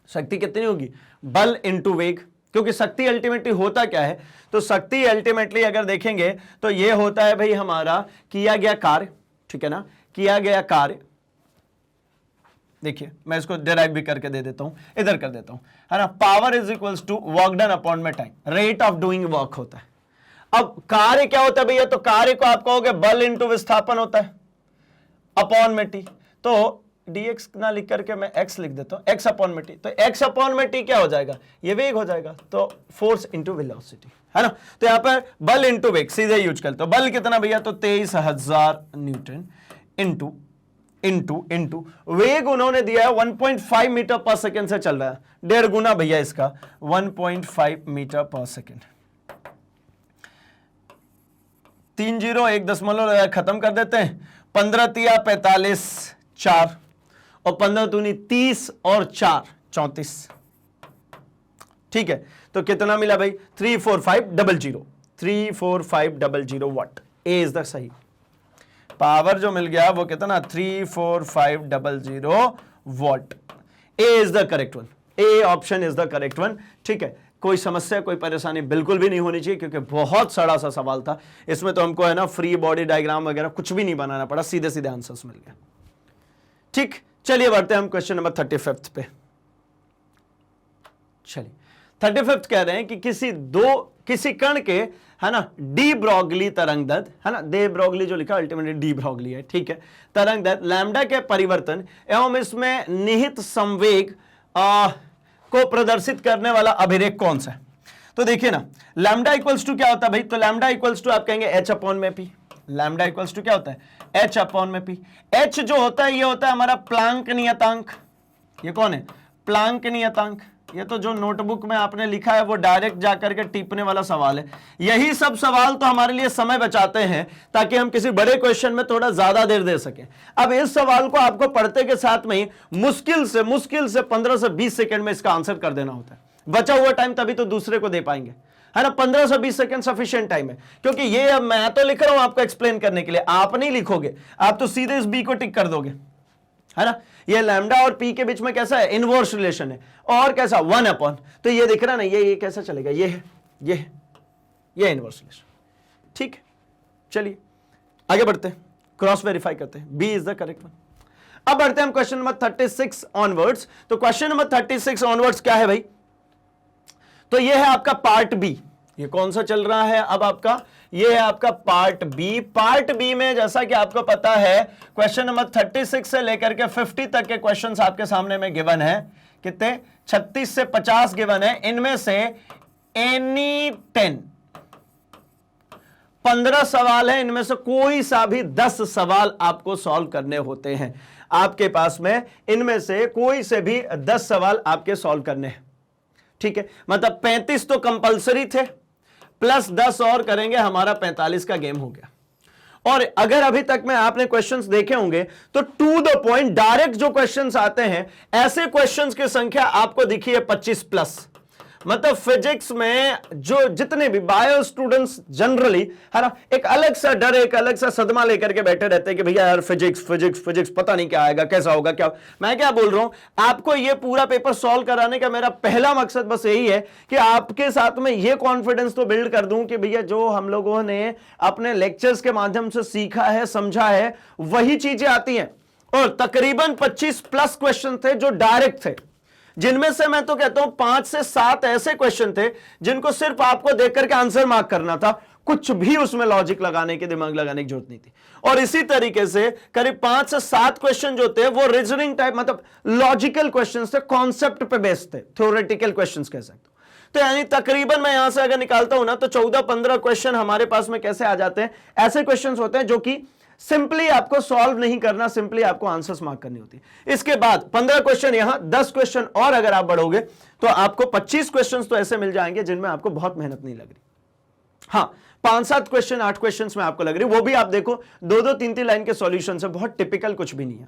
शक्ति कितनी होगी? बल इंटू वेग। क्योंकि शक्ति अल्टीमेटली होता क्या है? तो शक्ति अल्टीमेटली अगर देखेंगे तो ये होता है भाई हमारा किया गया कार्य। ठीक है ना, किया गया कार्य। देखिए मैं इसको डिराइव भी करके दे देता हूं, इधर कर देता हूं, है ना। Power is equals to work done upon में time, rate of doing work होता है। अब कार्य क्या होता है भैया? तो कार्य को आप कहोगे बल इंटू विस्थापन होता है अपॉन में टी। तो dx ना लिख करके मैं x लिख देता हूं, x अपॉन में टी। तो x अपॉन में टी क्या हो जाएगा? ये वेग हो जाएगा। तो फोर्स इंटू वेलोसिटी, है ना। तो यहां पर बल इंटू वेग सीधे यूज करते हो। बल कितना भैया? तो 23,000 न्यूटन इंटू इंटू इंटू वेग उन्होंने दिया है 1.5 मीटर पर सेकेंड से चल रहा है, 1.5 गुना भैया इसका, 1.5 मीटर पर सेकेंड। 3 0 1 दशमलव खत्म कर देते हैं। 15 तिया 45 4 और 15 दूनी 30 और 4 34। ठीक है, तो कितना मिला भाई? 34500 34500 वाट। ए इज द सही पावर जो मिल गया वो कितना? 34500 watt. A is the correct one, A option is the correct one. ठीक है, कोई समस्या कोई परेशानी बिल्कुल भी नहीं होनी चाहिए, क्योंकि बहुत सड़ा सा सवाल था इसमें। तो हमको है ना फ्री बॉडी डायग्राम वगैरह कुछ भी नहीं बनाना पड़ा, सीधे सीधे आंसर्स मिल गए। ठीक, चलिए बढ़ते हैं हम क्वेश्चन नंबर 35 पे। चलिए 35 कह रहे हैं कि किसी कण के, है ना, डी ब्रॉगली तरंग दैर्ध्य, है ना, दे ब्रॉगली जो लिखा अल्टीमेटली डी ब्रॉगली है। ठीक है, तरंग दैर्ध्य लैम्डा के परिवर्तन एवं इसमें निहित संवेग को प्रदर्शित करने वाला अभिरेख कौन सा है? तो देखिए ना, लैम्डा इक्वल्स टू क्या होता है भाई? तो लैम्डा इक्वल्स टू आप कहेंगे एच अपॉन में पी। लैम्डा इक्वल्स टू क्या होता है? एच अपॉन में पी। एच जो होता है ये होता है हमारा प्लांक नियतांक। ये कौन है? प्लांक नियतांक। ये तो जो नोटबुक में आपने लिखा है वो डायरेक्ट जाकर के टिपने वाला सवाल है। यही सब सवाल तो हमारे लिए समय बचाते हैं ताकि हम किसी बड़े क्वेश्चन में थोड़ा ज्यादा देर दे सकें। अब इस सवाल को आपको पढ़ते के साथ में ही मुश्किल से 15 से 20 सेकंड में इसका आंसर कर देना होता है। बचा हुआ टाइम तभी तो दूसरे को दे पाएंगे, है ना। 15 से 20 सेकंड सफिशिएंट टाइम है, क्योंकि ये अब मैं तो लिख रहा हूं आपको एक्सप्लेन करने के लिए, आप नहीं लिखोगे, आप तो सीधे इस बी को टिक कर दोगे, है ना। ये लैम्डा और पी के बीच में कैसा है, इनवर्स रिलेशन है, और कैसा 1 अपॉन, तो ये दिख रहा ना, ये कैसा चलेगा, ये है, ये इनवर्स रिलेशन, ठीक है। चलिए आगे बढ़ते हैं, क्रॉस वेरीफाई करते हैं, b is the correct one. अब बढ़ते हैं हम क्वेश्चन नंबर 36 ऑनवर्ड्स। तो क्वेश्चन नंबर 36 ऑनवर्ड्स क्या है भाई, तो ये है आपका पार्ट बी। ये कौन सा चल रहा है अब आपका, ये है आपका पार्ट बी। पार्ट बी में जैसा कि आपको पता है क्वेश्चन नंबर 36 से लेकर के 50 तक के क्वेश्चंस आपके सामने में गिवन है। कितने, 36 से 50 गिवन है। इनमें से एनी 15 सवाल है, इनमें से कोई सा भी 10 सवाल आपको सॉल्व करने होते हैं आपके पास में। इनमें से कोई से भी 10 सवाल आपके सॉल्व करने हैं, ठीक है। मतलब 35 तो कंपलसरी थे, प्लस 10 और करेंगे, हमारा 45 का गेम हो गया। और अगर अभी तक में आपने क्वेश्चंस देखे होंगे तो टू द पॉइंट डायरेक्ट जो क्वेश्चंस आते हैं, ऐसे क्वेश्चंस की संख्या आपको दिखी है 25 प्लस। मतलब फिजिक्स में जो जितने भी बायो स्टूडेंट्स जनरली, है ना, एक अलग सा डर, एक अलग सा सदमा लेकर के बैठे रहते हैं कि भैया यार फिजिक्स फिजिक्स फिजिक्स पता नहीं क्या आएगा, कैसा होगा, क्या। मैं क्या बोल रहा हूं, आपको ये पूरा पेपर सॉल्व कराने का मेरा पहला मकसद बस यही है कि आपके साथ में ये कॉन्फिडेंस तो बिल्ड कर दूं कि भैया जो हम लोगों ने अपने लेक्चर्स के माध्यम से सीखा है, समझा है, वही चीजें आती हैं। और तकरीबन 25 प्लस क्वेश्चन थे जो डायरेक्ट थे, जिनमें से मैं तो कहता हूं 5 से 7 ऐसे क्वेश्चन थे जिनको सिर्फ आपको देख करके आंसर मार्क करना था, कुछ भी उसमें लॉजिक लगाने की, दिमाग लगाने की जरूरत नहीं थी। और इसी तरीके से करीब 5 से 7 क्वेश्चन जो थे वो रीजनिंग टाइप, मतलब लॉजिकल क्वेश्चंस थे, कॉन्सेप्ट पे बेस्ड थे, थ्योरेटिकल क्वेश्चंस कह सकते हो। तो यानी तकरीबन मैं यहां से अगर निकालता हूं ना तो 14-15 क्वेश्चन हमारे पास में कैसे आ जाते हैं, ऐसे क्वेश्चन होते हैं जो कि सिंपली आपको सॉल्व नहीं करना, सिंपली आपको आंसर्स मार्क करनी होती है। इसके बाद 15 क्वेश्चन यहां, 10 क्वेश्चन और अगर आप बढ़ोगे तो आपको 25 क्वेश्चंस तो ऐसे मिल जाएंगे जिनमें आपको बहुत मेहनत नहीं लग रही। हां, 5-7 क्वेश्चन, 8 क्वेश्चन में आपको लग रही, वो भी आप देखो 2-2, 3-3 लाइन के सॉल्यूशन है, बहुत टिपिकल कुछ भी नहीं है।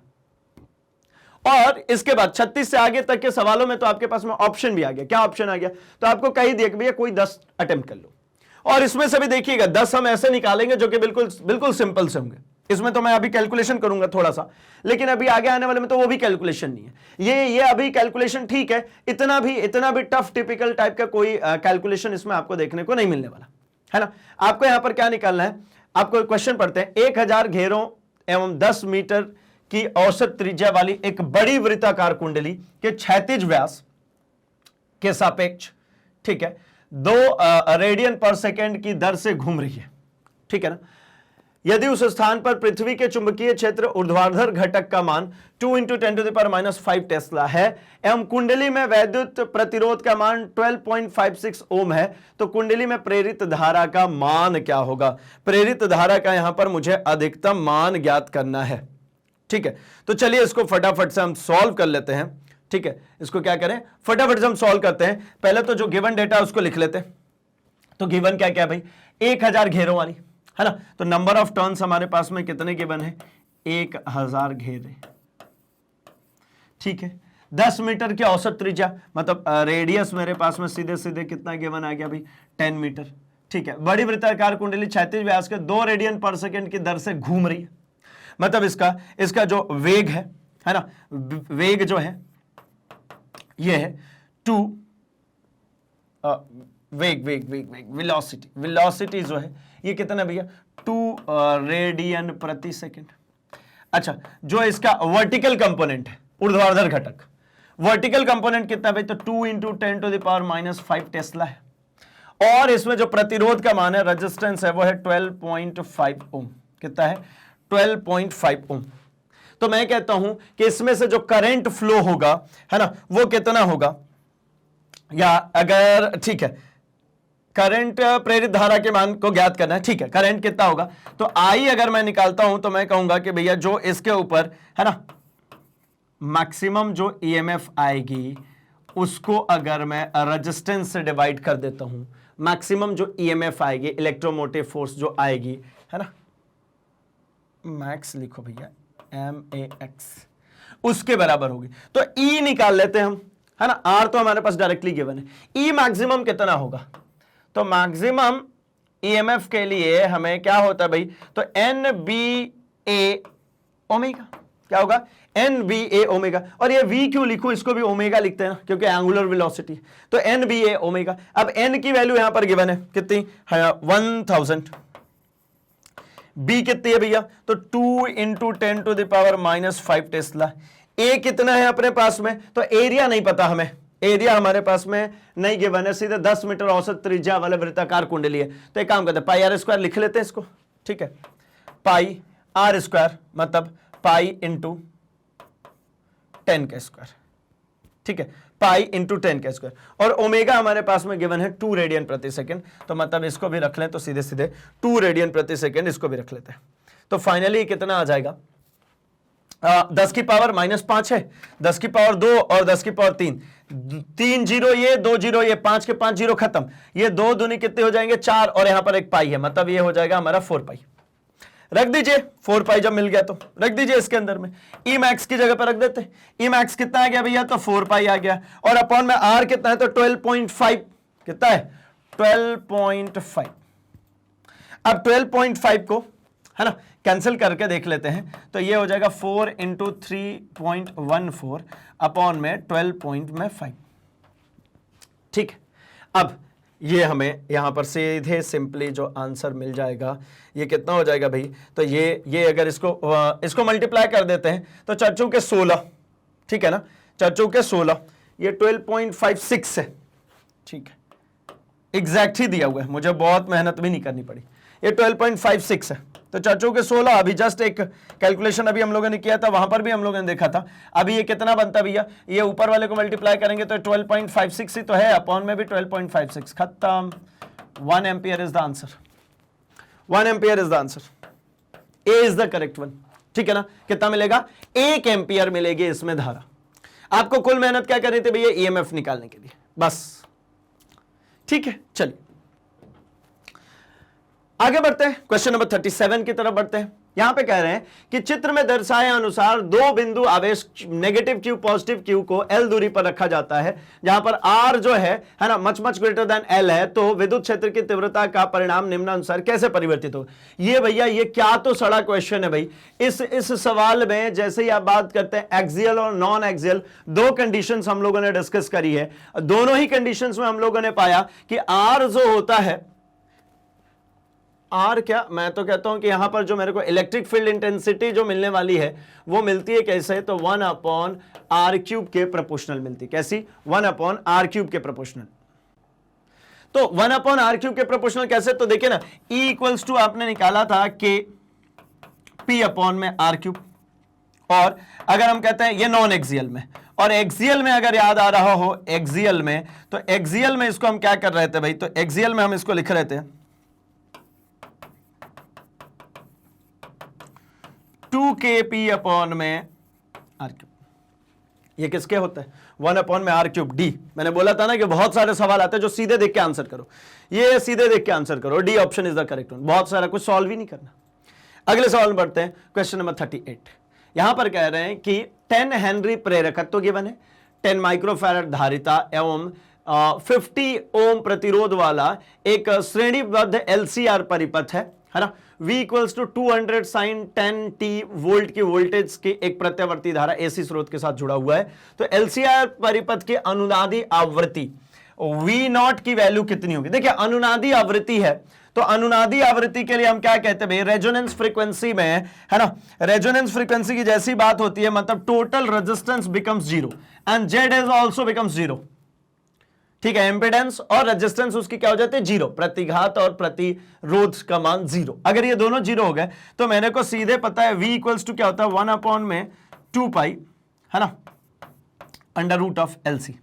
और इसके बाद 36 से आगे तक के सवालों में तो आपके पास में ऑप्शन भी आ गया। क्या ऑप्शन आ गया, तो आपको कही दिया कि भैया कोई 10 अटेम्प्ट कर लो। और इसमें से भी देखिएगा 10 हम ऐसे निकालेंगे जो कि बिल्कुल सिंपल से होंगे। इसमें तो मैं अभी कैलकुलेशन करूंगा थोड़ा सा, लेकिन अभी आगे आने वाले में तो वो भी कैलकुलेशन नहीं है। ये अभी कैलकुलेशन ठीक है, इतना भी टफ टिपिकल टाइप का कोई कैलकुलेशन इसमें आपको देखने को नहीं मिलने वाला, है ना। आपको यहां पर क्या निकालना है, आपको क्वेश्चन पढ़ते हैं। 1000 घेरों एवं 10 मीटर की औसत त्रिज्या वाली एक बड़ी वृत्ताकार कुंडली के क्षैतिज व्यास के सापेक्ष, ठीक है, 2 रेडियन पर सेकेंड की दर से घूम रही है, ठीक है ना। यदि उस स्थान पर पृथ्वी के चुंबकीय क्षेत्र ऊर्ध्वाधर घटक का मान 2 × 10⁻⁵ टेस्ला है एवं कुंडली में वैद्युत प्रतिरोध का मान 12.56 ओम है, तो कुंडली में प्रेरित धारा का मान क्या होगा। प्रेरित धारा का यहां पर मुझे अधिकतम मान ज्ञात करना है, ठीक है। तो चलिए इसको फटाफट से हम सॉल्व कर लेते हैं, ठीक है। इसको क्या करें, फटाफट से हम सॉल्व करते हैं। पहले तो जो गिवन डेटा है उसको लिख लेते हैं। तो गिवन क्या क्या भाई, 1000 घेरों वाली, है ना। तो नंबर ऑफ टर्न्स हमारे पास में कितने गिवन है, 1000 घेरे, ठीक है। 10 मीटर की औसत त्रिज्या, मतलब रेडियस मेरे पास में सीधे सीधे कितना गिवन आ गया भाई, 10 मीटर, ठीक है। बड़ी वृत्ताकार कुंडली क्षैतिज व्यास के 2 रेडियन पर सेकेंड की दर से घूम रही है, मतलब इसका जो वेग है ना, वेग जो है ये है 2 वेलोसिटी जो है ये कितना भैया, 2 रेडियन प्रति सेकेंड। अच्छा, जो इसका वर्टिकल कंपोनेंट है, ऊर्ध्वाधर घटक, वर्टिकल कंपोनेंट कितना भाई, तो 2 × 10⁻⁵ टेस्ला है। और इसमें जो प्रतिरोध का मान है, रेजिस्टेंस है, वो है 12.5 ओम। कितना है, 12.5 ओम। तो मैं कहता हूं कि इसमें से जो करंट फ्लो होगा, है ना, वो कितना होगा, या अगर ठीक है, करंट प्रेरित धारा के मान को ज्ञात करना है, ठीक है, करंट कितना होगा, तो आई अगर मैं निकालता हूं तो मैं कहूंगा कि भैया जो इसके ऊपर, है ना, मैक्सिमम जो ईएमएफ आएगी उसको अगर मैं रेजिस्टेंस से डिवाइड कर देता हूं, मैक्सिमम जो ईएमएफ आएगी, इलेक्ट्रोमोटिव फोर्स जो आएगी, है ना, मैक्स लिखो भैया, MAX, उसके बराबर होगी। तो E निकाल लेते हैं हम, है ना, R तो हमारे पास डायरेक्टली गिवन है। E मैक्सिमम कितना होगा? तो मैक्सिमम ईएमएफ के लिए हमें क्या होता है भाई? तो NBA ओमेगा, क्या होगा? NBA omega. और ये V क्यों लिखूं? इसको भी ओमेगा लिखते हैं ना, क्योंकि एंगुलर वेलोसिटी। तो NBA ओमेगा। अब N की वैल्यू यहां पर गिवन है, कितनी? 1000। B कितनी है भैया? तो 2 × 10⁻⁻5 टेस्ला। A कितना है अपने पास में? तो एरिया नहीं पता हमें, एरिया हमारे पास में नहीं गिवन है, सीधे 10 मीटर औसत त्रिज्या वाले वृत्ताकार कुंडली है। तो एक काम करते हैं, πr² लिख लेते हैं इसको, ठीक है। πr² मतलब पाई इंटू 10⁻², ठीक है, पाई इंटू 10⁻²। और ओमेगा हमारे पास में गिवन है 2 रेडियन प्रति सेकंड, तो मतलब इसको भी रख लें, तो सीधे सीधे 2 रेडियन प्रति सेकंड इसको भी रख लेते हैं। तो फाइनली कितना आ जाएगा? 10⁻⁻5 है, 10⁻2 और 10⁻3, 3 जीरो ये, 2 जीरो ये, 5 के 5 जीरो खत्म, ये 2 दूनी कितने हो जाएंगे? 4, और यहां पर एक पाई है, मतलब ये हो जाएगा हमारा 4 पाई। रख दीजिए 4 पाई, जब मिल गया तो रख दीजिए इसके अंदर में, ई मैक्स की जगह पर रख देते हैं। ई मैक्स कितना आ गया भैया? तो 4 पाई आ गया, और अपॉन में आर कितना है? तो 12.5, कितना है? 12.5। अब 12.5 को, है ना, कैंसिल करके देख लेते हैं, तो ये हो जाएगा 4 × 3.14 अपॉन में 12.5, ठीक है। अब ये हमें यहां पर सीधे सिंपली जो आंसर मिल जाएगा, ये कितना हो जाएगा भाई? तो ये अगर इसको मल्टीप्लाई कर देते हैं, तो 4 के 16, ठीक है ना, 4 के 16, ये 12.56 है, ठीक है, एग्जैक्ट ही दिया हुआ है, मुझे बहुत मेहनत भी नहीं करनी पड़ी। ये 12.56 है, तो 4 के 16, अभी जस्ट एक कैलकुलेशन अभी हम लोगों ने किया था, वहां पर भी हम लोगों ने देखा था। अभी ये कितना बनता भैया? ये ऊपर वाले को मल्टीप्लाई करेंगे तो 12.56 ही तो है, अपॉन में भी 12.56, खत्म। 1 ampere is the answer, 1 ampere is the answer, A is the correct one, ठीक है ना। कितना मिलेगा? 1 एम्पियर मिलेगी इसमें धारा। आपको कुल मेहनत क्या करनी थी भैया? ईएमएफ निकालने के लिए, बस, ठीक है। चलिए आगे बढ़ते हैं, क्वेश्चन नंबर 37 की तरफ बढ़ते हैं। यहां पे कह रहे हैं कि चित्र में दर्शाए अनुसार 2 बिंदु आवेश नेगेटिव क्यू पॉजिटिव क्यू को L दूरी पर रखा जाता है, जहां पर R जो है ना, मच ग्रेटर देन L है, तो विद्युत क्षेत्र की तीव्रता का परिणाम निम्नानुसार कैसे परिवर्तित हो? ये भैया ये क्या तो सड़ा क्वेश्चन है भाई। इस सवाल में जैसे ही आप बात करते हैं एक्सियल और नॉन एक्सियल, 2 कंडीशंस हम लोगों ने डिस्कस करी है। दोनों ही कंडीशंस में हम लोगों ने पाया कि R जो होता है, आर क्या, मैं तो कहता हूं कि यहां पर जो मेरे को इलेक्ट्रिक फील्ड इंटेंसिटी जो मिलने वाली है वो मिलती है कैसे? तो 1/r³ के प्रोपोर्शनल मिलती है। कैसी? 1/r³ के प्रोपोर्शनल। तो 1/r³ के प्रोपोर्शनल कैसे? तो देखिए ना, E = आपने निकाला था कि P/r³, और अगर हम कहते हैं ये नॉन एक्सियल में, और एक्सियल में अगर याद आ रहा हो, एक्सियल में, तो एक्सियल में इसको हम क्या कर रहे थे भाई? तो एक्सियल में हम इसको लिख रहे थे 2kp/r³। ये किसके होता है? 1/r³d। मैंने बोला था ना कि बहुत सारे सवाल आते हैं जो सीधे देख के आंसर करो, ये सीधे देख के आंसर करो, D option is the correct one. बहुत सारा कुछ सॉल्व ही नहीं करना। अगले सवाल में बढ़ते हैं, क्वेश्चन नंबर 38। यहां पर कह रहे हैं कि 10 हेनरी प्रेरकत्व गिवन है, 10 माइक्रोफैराड धारिता एवं 50 ओम प्रतिरोध वाला एक श्रेणीबद्ध LCR परिपथ है ना। V = 200 sin 10t वोल्ट की वोल्टेज की एक प्रत्यावर्ती धारा AC स्रोत के साथ जुड़ा हुआ है। तो LCR परिपथ की अनुनादी आवृत्ति V0 की वैल्यू कितनी होगी? देखिए अनुनादी आवृत्ति है, तो अनुनादी आवृत्ति के लिए हम क्या कहते हैं भाई? रेजोनेंस फ्रीक्वेंसी में, है ना, रेजोनेंस फ्रीक्वेंसी की जैसी बात होती है, मतलब total resistance becomes 0 and Z is also becomes 0, ठीक है। एम्पीडेंस और रेजिस्टेंस उसकी क्या हो जाती है? 0। प्रतिघात और प्रतिरोध का मान 0। अगर ये दोनों 0 हो गए तो मैंने को सीधे पता है V = क्या होता है? 1/2 पाई, है ना, √LC।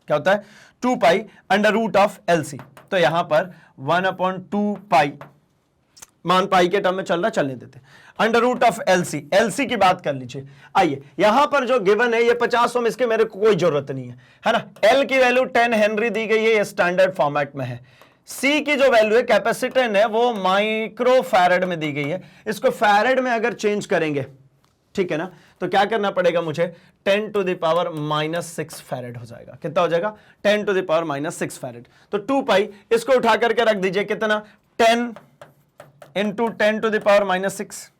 क्या होता है? 2 पाई √LC। तो यहां पर 1/2 पाई मान पाई के टर्म में चल रहा, चलने देते। Under root of LC, LC की बात कर लीजिए। आइए यहां पर जो गिवन है ये 50 ओम, इसके मेरे को कोई जरूरत नहीं है ना। एल की वैल्यू 10 हेनरी दी गई है, ये स्टैंडर्ड फॉर्मेट में है। सी की जो वैल्यू है कैपेसिटेंस है वो माइक्रो फैरेड में दी गई है, इसको फैरेड में अगर चेंज करेंगे, ठीक है ना, तो क्या करना पड़ेगा मुझे, 10 टू द पावर -6 फैरेड हो जाएगा। कितना हो जाएगा, 10 टू द पावर -6 फैरेड। तो 2 पाई इसको उठा करके रख दीजिए, कितना, 10 into 10 to the power -6,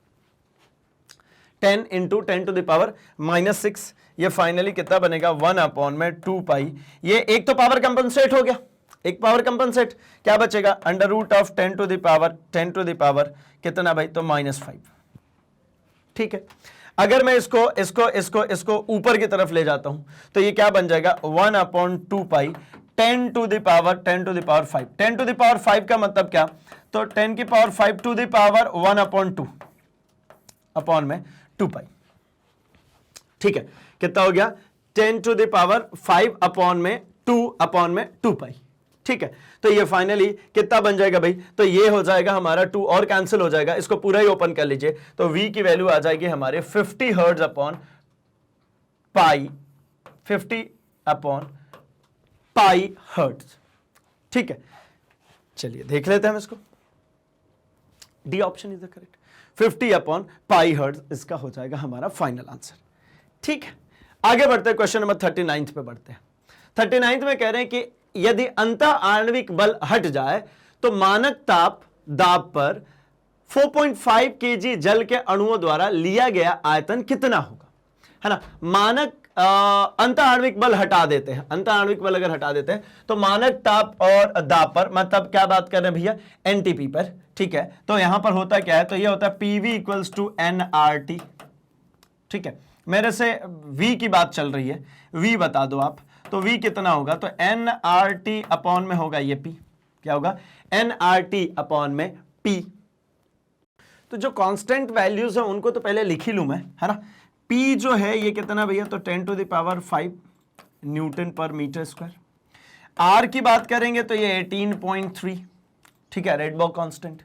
10 into 10 to the power -6, ये फाइनली कितना बनेगा, 1/2 पाई। ये एक तो पावर कंपनसेट हो गया, एक पावर कंपनसेट, क्या बचेगा, under root of 10 to the power कितना भाई, तो -5। ठीक है, अगर मैं इसको ऊपर की तरफ ले जाता हूं तो ये क्या बन जाएगा, 1/2 pi 10 to the power 5। 10 to the power 5 का मतलब क्या, तो 10 की power 5 to the power 1/2 upon में 2 पाई। ठीक है, कितना हो गया, 10 टू द पावर 5 अपॉन में 2 पाई। ठीक है, तो ये फाइनली कितना बन जाएगा भाई, तो ये हो जाएगा हमारा 2 और कैंसिल हो जाएगा, इसको पूरा ही ओपन कर लीजिए, तो V की वैल्यू आ जाएगी हमारे 50 hertz upon pi, 50 upon pi hertz. ठीक है, चलिए देख लेते हैं हम इसको, D option is the correct, 50 upon pi hertz इसका हो जाएगा हमारा फाइनल आंसर। ठीक है, आगे बढ़ते हैं, क्वेश्चन नंबर 39 पे बढ़ते हैं। 39 में कह रहे हैं कि यदि अंतः आणविक बल हट जाए तो मानक ताप दाब पर 4.5 kg जल के अणुओं द्वारा लिया गया आयतन कितना होगा, है ना। मानक अंतः आणविक बल हटा देते हैं, अंतः आणविक बल अगर हटा देते हैं तो मानक ताप और दाब पर, मतलब क्या बात कर रहे हैं भैया, एनटीपी पर। ठीक है, तो यहां पर होता क्या है, तो ये होता है पीवी इक्वल्स टू एनआरटी। ठीक है, मेरे से V की बात चल रही है, V बता दो आप, तो V कितना होगा, तो nRT अपॉन में होगा ये P, क्या होगा, nRT अपॉन में P। तो जो कांस्टेंट वैल्यूज है उनको तो पहले लिख ही लूं मैं, है ना। P जो है ये कितना भैया, तो 10 टू द पावर 5 न्यूटन पर मीटर स्क्वायर। R की बात करेंगे तो ये 18.3, ठीक है, रेडबर्ग कांस्टेंट।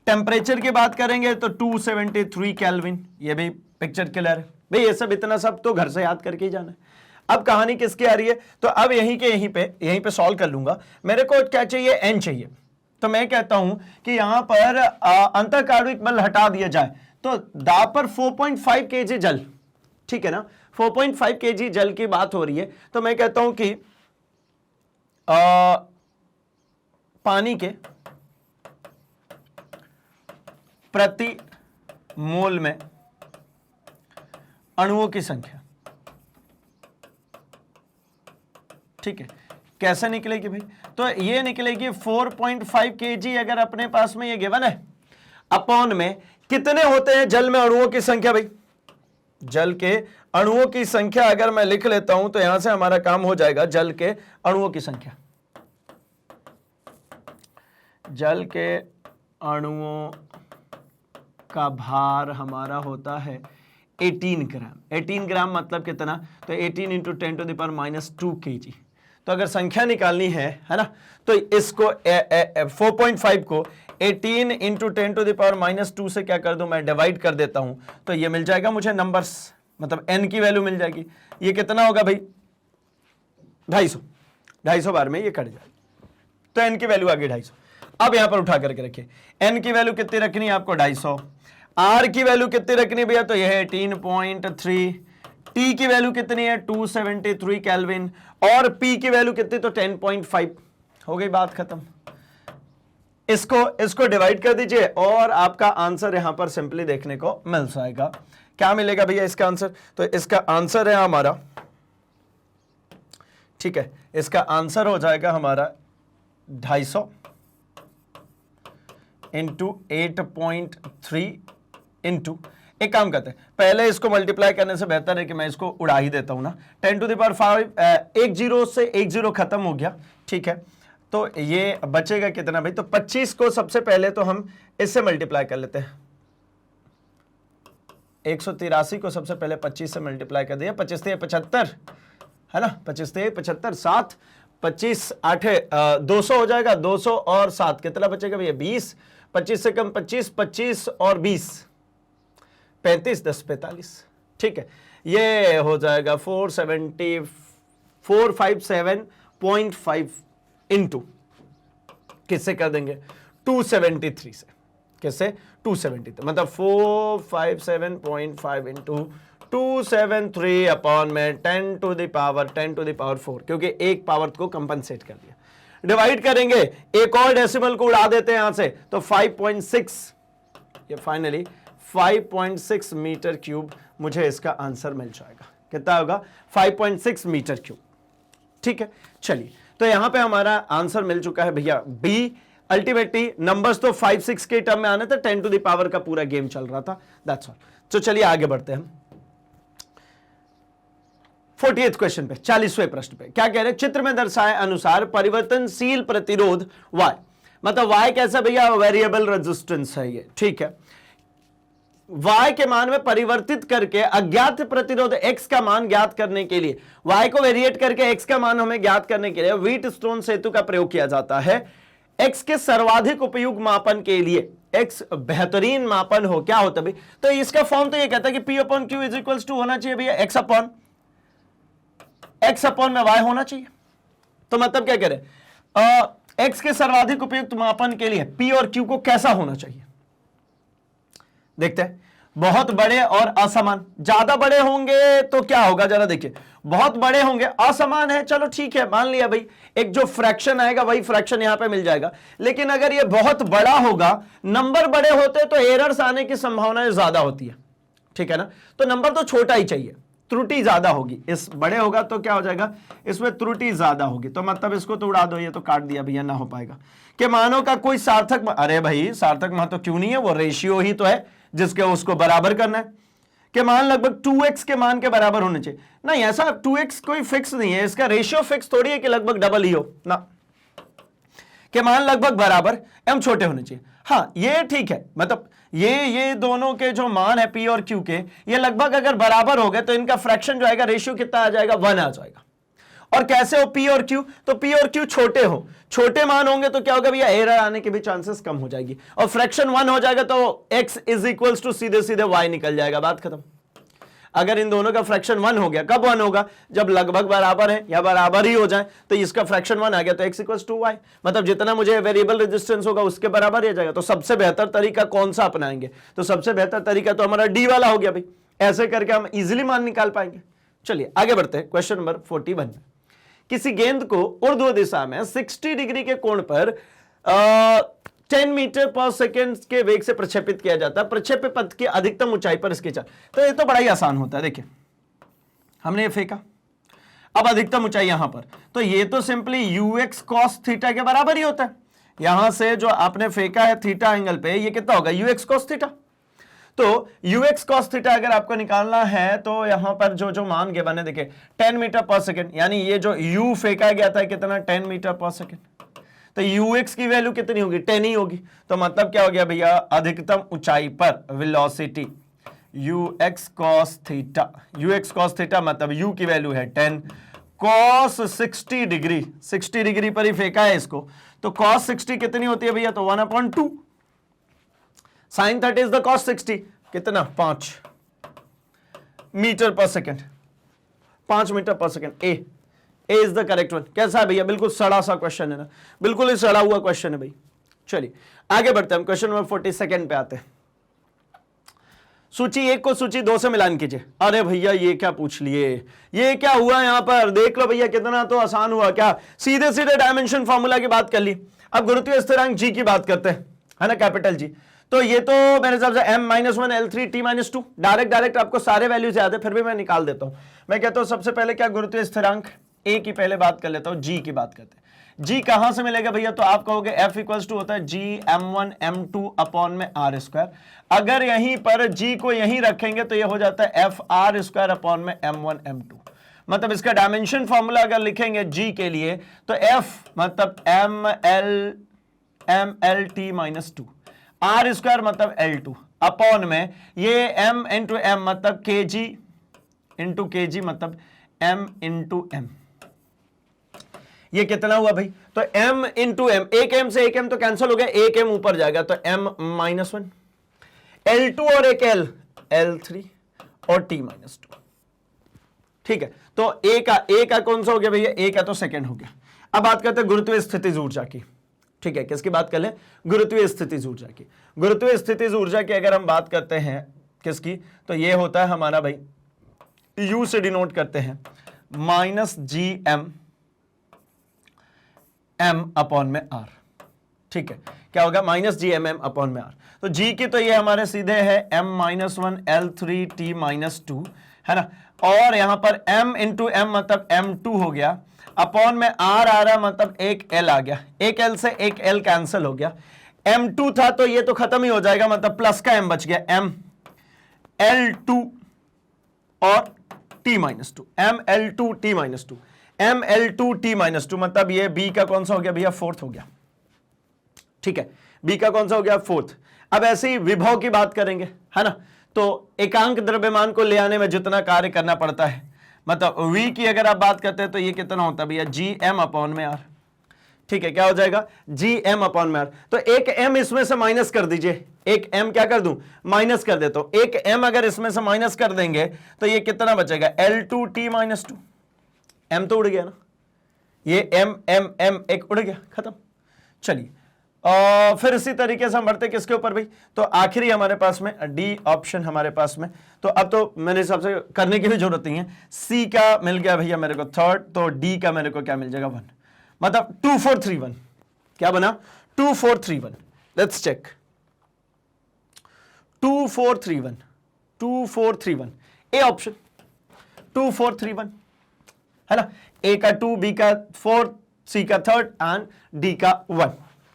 टेम्परेचर की बात करेंगे तो 273 केल्विन, ये भी पिक्चर क्लियर है भाई, ये सब इतना सब तो घर से याद करके ही जाना है। अब कहानी किसकी आ रही है, तो अब यहीं पे सॉल्व कर लूंगा। मेरे को क्या चाहिए, n चाहिए, तो मैं कहता हूं कि यहां पर अंतःकार्विक बल हटा दिया जाए तो दाब पर 4.5 kg जल, ठीक है ना, 4.5 kg जल की बात हो रही है, तो मैं कहता हूं कि पानी के प्रति मोल में अणुओं की संख्या, ठीक है, कैसे निकलेगी भाई, तो ये निकलेगी 4.5 kg अगर अपने पास में ये गिवन है, अपॉन में कितने होते हैं जल में अणुओं की संख्या भाई, जल के अणुओं की संख्या अगर मैं लिख लेता हूं तो यहां से हमारा काम हो जाएगा, जल के अणुओं की संख्या, जल के अणुओं का भार हमारा होता है 18 ग्राम। 18 ग्राम मतलब कितना, तो 18 into 10 to the power -2 kg। तो अगर संख्या निकालनी है ना, तो इसको 4.5 को 18 इंटू 10 टू द पावर -2 से क्या कर दूं, मैं डिवाइड कर देता हूं, तो ये मिल जाएगा मुझे नंबर्स, मतलब n की वैल्यू मिल जाएगी। ये कितना होगा भाई, 250 बार में ये कट जाएगा, तो n की वैल्यू आ गई 250। अब यहां पर उठा करके रखिए, n की वैल्यू कितनी रखनी है आपको, 250। R की वैल्यू कितनी रखनी है भैया, तो यह है 18.3। T की वैल्यू कितनी है, 273 केल्विन, और P की वैल्यू कितनी, तो 10.5। हो गई बात खत्म। इसको डिवाइड कर दीजिए और आपका आंसर यहां पर सिंपली देखने को मिल जाएगा। क्या मिलेगा भैया इसका आंसर, तो इसका आंसर है हमारा, ठीक है, इसका आंसर हो जाएगा हमारा 250 इंटू 8.3 इंटू, एक काम करते हैं, पहले इसको मल्टीप्लाई करने से बेहतर है कि मैं इसको उड़ा ही देता हूं ना। 10 टू द पावर 5, एक जीरो से एक जीरो खत्म हो गया, ठीक है, तो ये बचेगा कितना भाई, तो 25 को सबसे पहले तो हम इससे मल्टीप्लाई कर लेते हैं, 183 को सबसे पहले 25 से मल्टीप्लाई कर दिया, 25 से 75, है ना, 25 से 75, 7, 25 8 200 हो जाएगा, 200 और 7 कितना बचेगा भैया, 20, 25 से कम 25, 25 और 20 35, 10 45, ठीक है, ये हो जाएगा 457.5 इंटू किससे कर देंगे 273 से, किससे 273, मतलब 457.5 इंटू 273 अपॉन में 10 टू द पावर 4, क्योंकि एक पावर को कंपनसेट कर दिया। डिवाइड करेंगे, एक और डेसिमल को उड़ा देते हैं यहां से, तो 5.6, ये फाइनली 5.6 मीटर क्यूब मुझे इसका आंसर मिल जाएगा। कितना होगा 5.6 मीटर क्यूब, ठीक है। चलिए, तो यहां पे हमारा आंसर मिल चुका है भैया बी। अल्टीमेटली नंबर्स तो 5, 6 के टर्म में आने थे, 10 टू द पावर का पूरा गेम चल रहा था, दैट्स ऑल। तो चलिए आगे बढ़ते हैं हम 48 क्वेश्चन पे, 40वें प्रश्न पे। क्या कह रहे हैं, चित्र में दर्शाए अनुसार परिवर्तनशील प्रतिरोध y, मतलब y कैसा भैया, वेरिएबल रेजिस्टेंस है ये, ठीक है। y के मान में परिवर्तित करके अज्ञात प्रतिरोध x का मान ज्ञात करने के लिए, y को वेरिएट करके x का मान हमें ज्ञात करने के लिए व्हीटस्टोन सेतु का प्रयोग किया जाता है। x के सर्वाधिक उपयुक्त मापन के लिए, x बेहतरीन मापन हो, क्या होता है भाई, तो इसका फॉर्म तो ये कहता है कि P upon Q is equals to होना चाहिए भैया x अपॉन में y होना चाहिए। तो मतलब क्या कह रहे, x के सर्वाधिक उपयुक्त मापन के लिए P और Q को कैसा होना चाहिए, देखते हैं। बहुत बड़े और असमान, ज्यादा बड़े होंगे तो क्या होगा जरा देखिए, बहुत बड़े होंगे, असमान है, चलो ठीक है, मान लिया भाई, एक जो फ्रैक्शन आएगा वही फ्रैक्शन यहां पे मिल जाएगा। लेकिन अगर ये बहुत बड़ा होगा, नंबर बड़े होते तो एरर्स आने की संभावनाएं ज्यादा होती है, ठीक है ना। तो नंबर तो छोटा ही चाहिए, त्रुटि ज्यादा होगी, इस बड़े होगा तो क्या हो जाएगा, इसमें त्रुटि ज्यादा होगी, तो मतलब इसको तो उड़ा दो, ये तो काट दिया भैया, ना हो पाएगा। कि मानों का कोई सार्थक, अरे भाई सार्थक मान तो क्यों नहीं है, वो रेशियो ही तो है जिसके उसको बराबर करना है। कि मान लगभग 2x के मान के बराबर होने चाहिए, नहीं ऐसा 2x कोई फिक्स नहीं है, इसका रेशियो फिक्स थोड़ी है कि लगभग डबल ही हो ना। कि मान लगभग बराबर, m छोटे होने चाहिए, हाँ ये ठीक है, मतलब ये दोनों के जो मान है P और Q के, ये लगभग अगर बराबर हो गए तो इनका फ्रैक्शन जो आएगा, रेशियो कितना आ जाएगा, 1 आ जाएगा। और कैसे हो P और Q, तो P और Q छोटे हो, छोटे मान होंगे तो क्या होगा भैया, एरर आने के भी चांसेस कम हो जाएगी, और फ्रैक्शन 1 हो जाएगा तो x इज इक्वल्स टू सीधे सीधे y निकल जाएगा, बात खत्म। अगर इन दोनों का फ्रैक्शन 1 हो गया, कब 1 होगा, जब लगभग बराबर है या बराबर ही हो जाए, तो इसका फ्रैक्शन 1 आ गया तो x इक्वल्स टू y, मतलब जितना मुझे वेरिएबल रेजिस्टेंस होगा उसके बराबर ही जाएगा। तो सबसे बेहतर तरीका कौन सा अपनाएंगे, तो सबसे बेहतर तरीका तो हमारा डी वाला हो गया भाई, ऐसे करके हम इजिली मान निकाल पाएंगे। चलिए आगे बढ़ते हैं क्वेश्चन नंबर 41। किसी गेंद को ऊर्ध्व दिशा में 60 डिग्री के कोण पर 10 मीटर पर सेकेंड के वेग से प्रक्षेपित किया जाता है, प्रक्षेप्य पथ की अधिकतम ऊंचाई पर इसकी चाल। तो ये तो बड़ा ही आसान होता है, देखिए हमने ये फेंका, अब अधिकतम ऊंचाई यहां पर, तो ये तो सिंपली ux cos थीटा के बराबर ही होता है। यहां से जो आपने फेंका है थीटा एंगल पे, ये कितना होगा, ux cos थीटा। तो ux cos थीटा अगर आपको निकालना है तो यहां पर जो मान गिवन है, देखिए 10 मीटर पर सेकेंड, यानी ये जो u फेंका गया था कितना, 10 मीटर पर सेकेंड, तो ux की वैल्यू कितनी होगी, 10 ही होगी। तो मतलब क्या हो गया भैया, अधिकतम ऊंचाई पर velocity ux cos theta, ux cos theta मतलब u की वैल्यू है 10, cos 60 डिग्री, 60 डिग्री पर ही फेंका है इसको, तो cos 60 कितनी होती है भैया, तो 1/2, sin 30 इज द cos 60, कितना 5 मीटर पर सेकेंड, 5 मीटर पर second. A is the correct one. कैसा है भैया, बिल्कुल सड़ा सा क्वेश्चन है ना, बिल्कुल ही सड़ा हुआ क्वेश्चन है भाई। चलिए आगे बढ़ते हैं, क्वेश्चन नंबर 42 पे आते हैं। सूची 1 को सूची 2 से मिलान कीजिए। अरे भैया ये क्या पूछ लिए, ये क्या हुआ यहां पर, देख लो भैया कितना तो आसान हुआ, क्या सीधे सीधे डायमेंशन फॉर्मूला की बात कर ली। अब गुरुत्वीय स्थिरांक जी की बात करते हैं, है ना, कैपिटल जी। तो ये तो मेरे हिसाब से m-1 L3 t-2, डायरेक्ट आपको सारे वैल्यूज याद है, फिर भी मैं निकाल देता हूं। मैं कहता हूं सबसे पहले क्या, गुरुत्वीय स्थिरांक a की पहले बात कर लेता हूं, g की बात करते हैं। g कहां से मिलेगा भैया, तो आप कहोगे F इक्वल्स टू होता है g m1 m2 अपॉन में r स्क्वायर। अगर यहीं पर g को यहीं रखेंगे तो ये हो जाता है f r स्क्वायर अपॉन में m1 m2। मतलब इसका डायमेंशन फॉर्मूला अगर लिखेंगे g के लिए तो f मतलब mlt-2, r स्क्वायर मतलब L2 अपॉन में ये m इंटू m मतलब kg इंटू kg मतलब m इंटू m। ये कितना हुआ भाई, तो m इंटू एम, एक m से एक m तो कैंसिल हो गया, एक m ऊपर जाएगा तो m-1, L2 और एक L, L3 और T-2। ठीक है, तो ए का कौन सा हो गया भैया, ए का तो सेकंड हो गया। अब बात करते हैं गुरुत्वीय स्थितिज ऊर्जा की। ठीक है, किसकी बात कर ले, गुरुत्वीय स्थितिज ऊर्जा की। गुरुत्वीय स्थितिज ऊर्जा की अगर हम बात करते हैं किसकी, तो ये होता है हमारा भाई, U से डिनोट करते हैं -gm m अपॉन में r। ठीक है, क्या होगा, -gm m अपॉन में r। तो g की तो ये हमारे सीधे है m-1 L3 T-2 है ना, और यहां पर m इंटू एम मतलब m2 हो गया, अपॉन में r आ रहा मतलब एक l आ गया, एक l से एक l कैंसिल हो गया, m2 था तो ये तो खत्म ही हो जाएगा, मतलब प्लस का m बच गया, m L2 और T-2, m L2 T-2, m L2 T-2 मतलब ये b का कौन सा हो गया भैया, फोर्थ हो गया। ठीक है, b का कौन सा हो गया, फोर्थ। अब ऐसे ही विभव की बात करेंगे है ना, तो एकांक द्रव्यमान को ले आने में जितना कार्य करना पड़ता है, मतलब v की अगर आप बात करते हैं तो ये कितना होता है भैया, gm अपॉन में r। ठीक है, क्या हो जाएगा, gm अपॉन में r। तो एक m इसमें से माइनस कर दीजिए, एक m क्या कर दूं, माइनस कर देता हूं, एक m अगर इसमें से माइनस कर देंगे तो ये कितना बचेगा, L2 T-2, m तो उड़ गया ना, ये m एक उड़ गया, खत्म। चलिए फिर इसी तरीके से हम बढ़ते किसके ऊपर भाई, तो आखिरी हमारे पास में डी ऑप्शन हमारे पास में, तो अब तो मेरे हिसाब से करने की भी जरूरत नहीं है। सी का मिल गया भैया मेरे को थर्ड, तो डी का मेरे को क्या मिल जाएगा, 1, मतलब 2431। क्या बना, 2431। लेट्स चेक, 2431 ए ऑप्शन, 2431 है ना, ए का 2, बी का 4, सी का 3rd एंड डी का 1।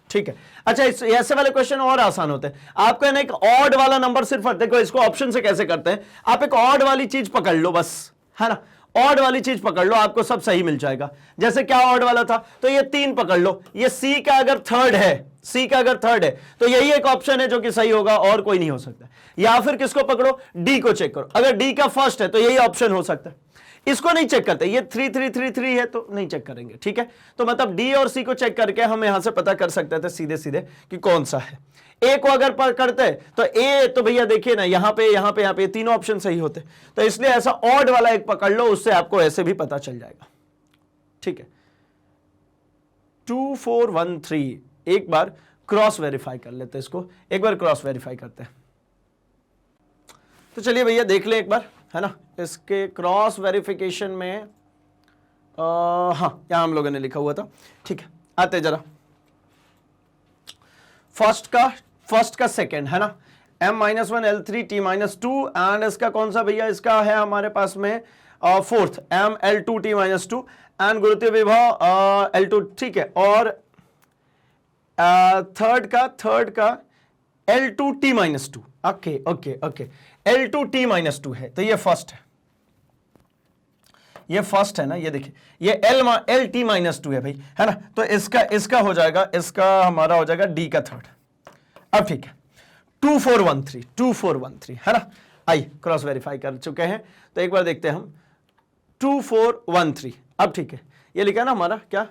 ठीक है, अच्छा ऐसे वाले क्वेश्चन और आसान होते हैं। आपको ना एक ऑड वाला नंबर, सिर्फ देखो इसको ऑप्शन से कैसे करते हैं, आप एक ऑड वाली चीज पकड़ लो बस, है ना, ऑड वाली चीज पकड़ लो, आपको सब सही मिल जाएगा। जैसे क्या ऑड वाला था, तो ये 3 पकड़ लो, ये सी का अगर थर्ड है, सी का अगर थर्ड है तो यही एक ऑप्शन है जो कि सही होगा, और कोई नहीं हो सकता। या फिर किसको पकड़ो, डी को चेक करो, अगर डी का फर्स्ट है तो यही ऑप्शन हो सकता है। इसको नहीं चेक करते, ये 3 है तो नहीं चेक करेंगे। ठीक है, तो मतलब डी और सी को चेक करके हम यहां से पता कर सकते थे सीधे सीधे कि कौन सा है। ए को अगर पकड़ते तो ए तो भैया देखिए ना, यहां पे तीनों ऑप्शन सही होते, तो इसलिए ऐसा ऑड वाला एक पकड़ लो, उससे आपको ऐसे भी पता चल जाएगा। ठीक है, 2413 एक बार क्रॉस वेरीफाई कर लेते हैं, इसको एक बार क्रॉस वेरीफाई करते हैं। तो चलिए भैया देख ले एक बार, है ना, इसके क्रॉस वेरिफिकेशन में हाँ यहां हम लोगों ने लिखा हुआ था। ठीक है, आते जरा फर्स्ट का सेकंड है ना, m-1 L3 T-2 एंड इसका कौन सा भैया, इसका है हमारे पास में fourth m L2 T-2 and गुरुत्वीय विभव L2। ठीक है, और थर्ड का L2 T-2। Okay L2 T-2 है, तो ये फर्स्ट है, ये फर्स्ट है ना, ये देखिए ये L T-2 है भाई, है ना, तो इसका हो जाएगा, इसका हमारा हो जाएगा डी का थर्ड। अब ठीक है, 2413 है ना, आइए क्रॉस वेरीफाई कर चुके हैं, तो एक बार देखते हैं हम 2413। अब ठीक है, ये लिखा है ना हमारा क्या,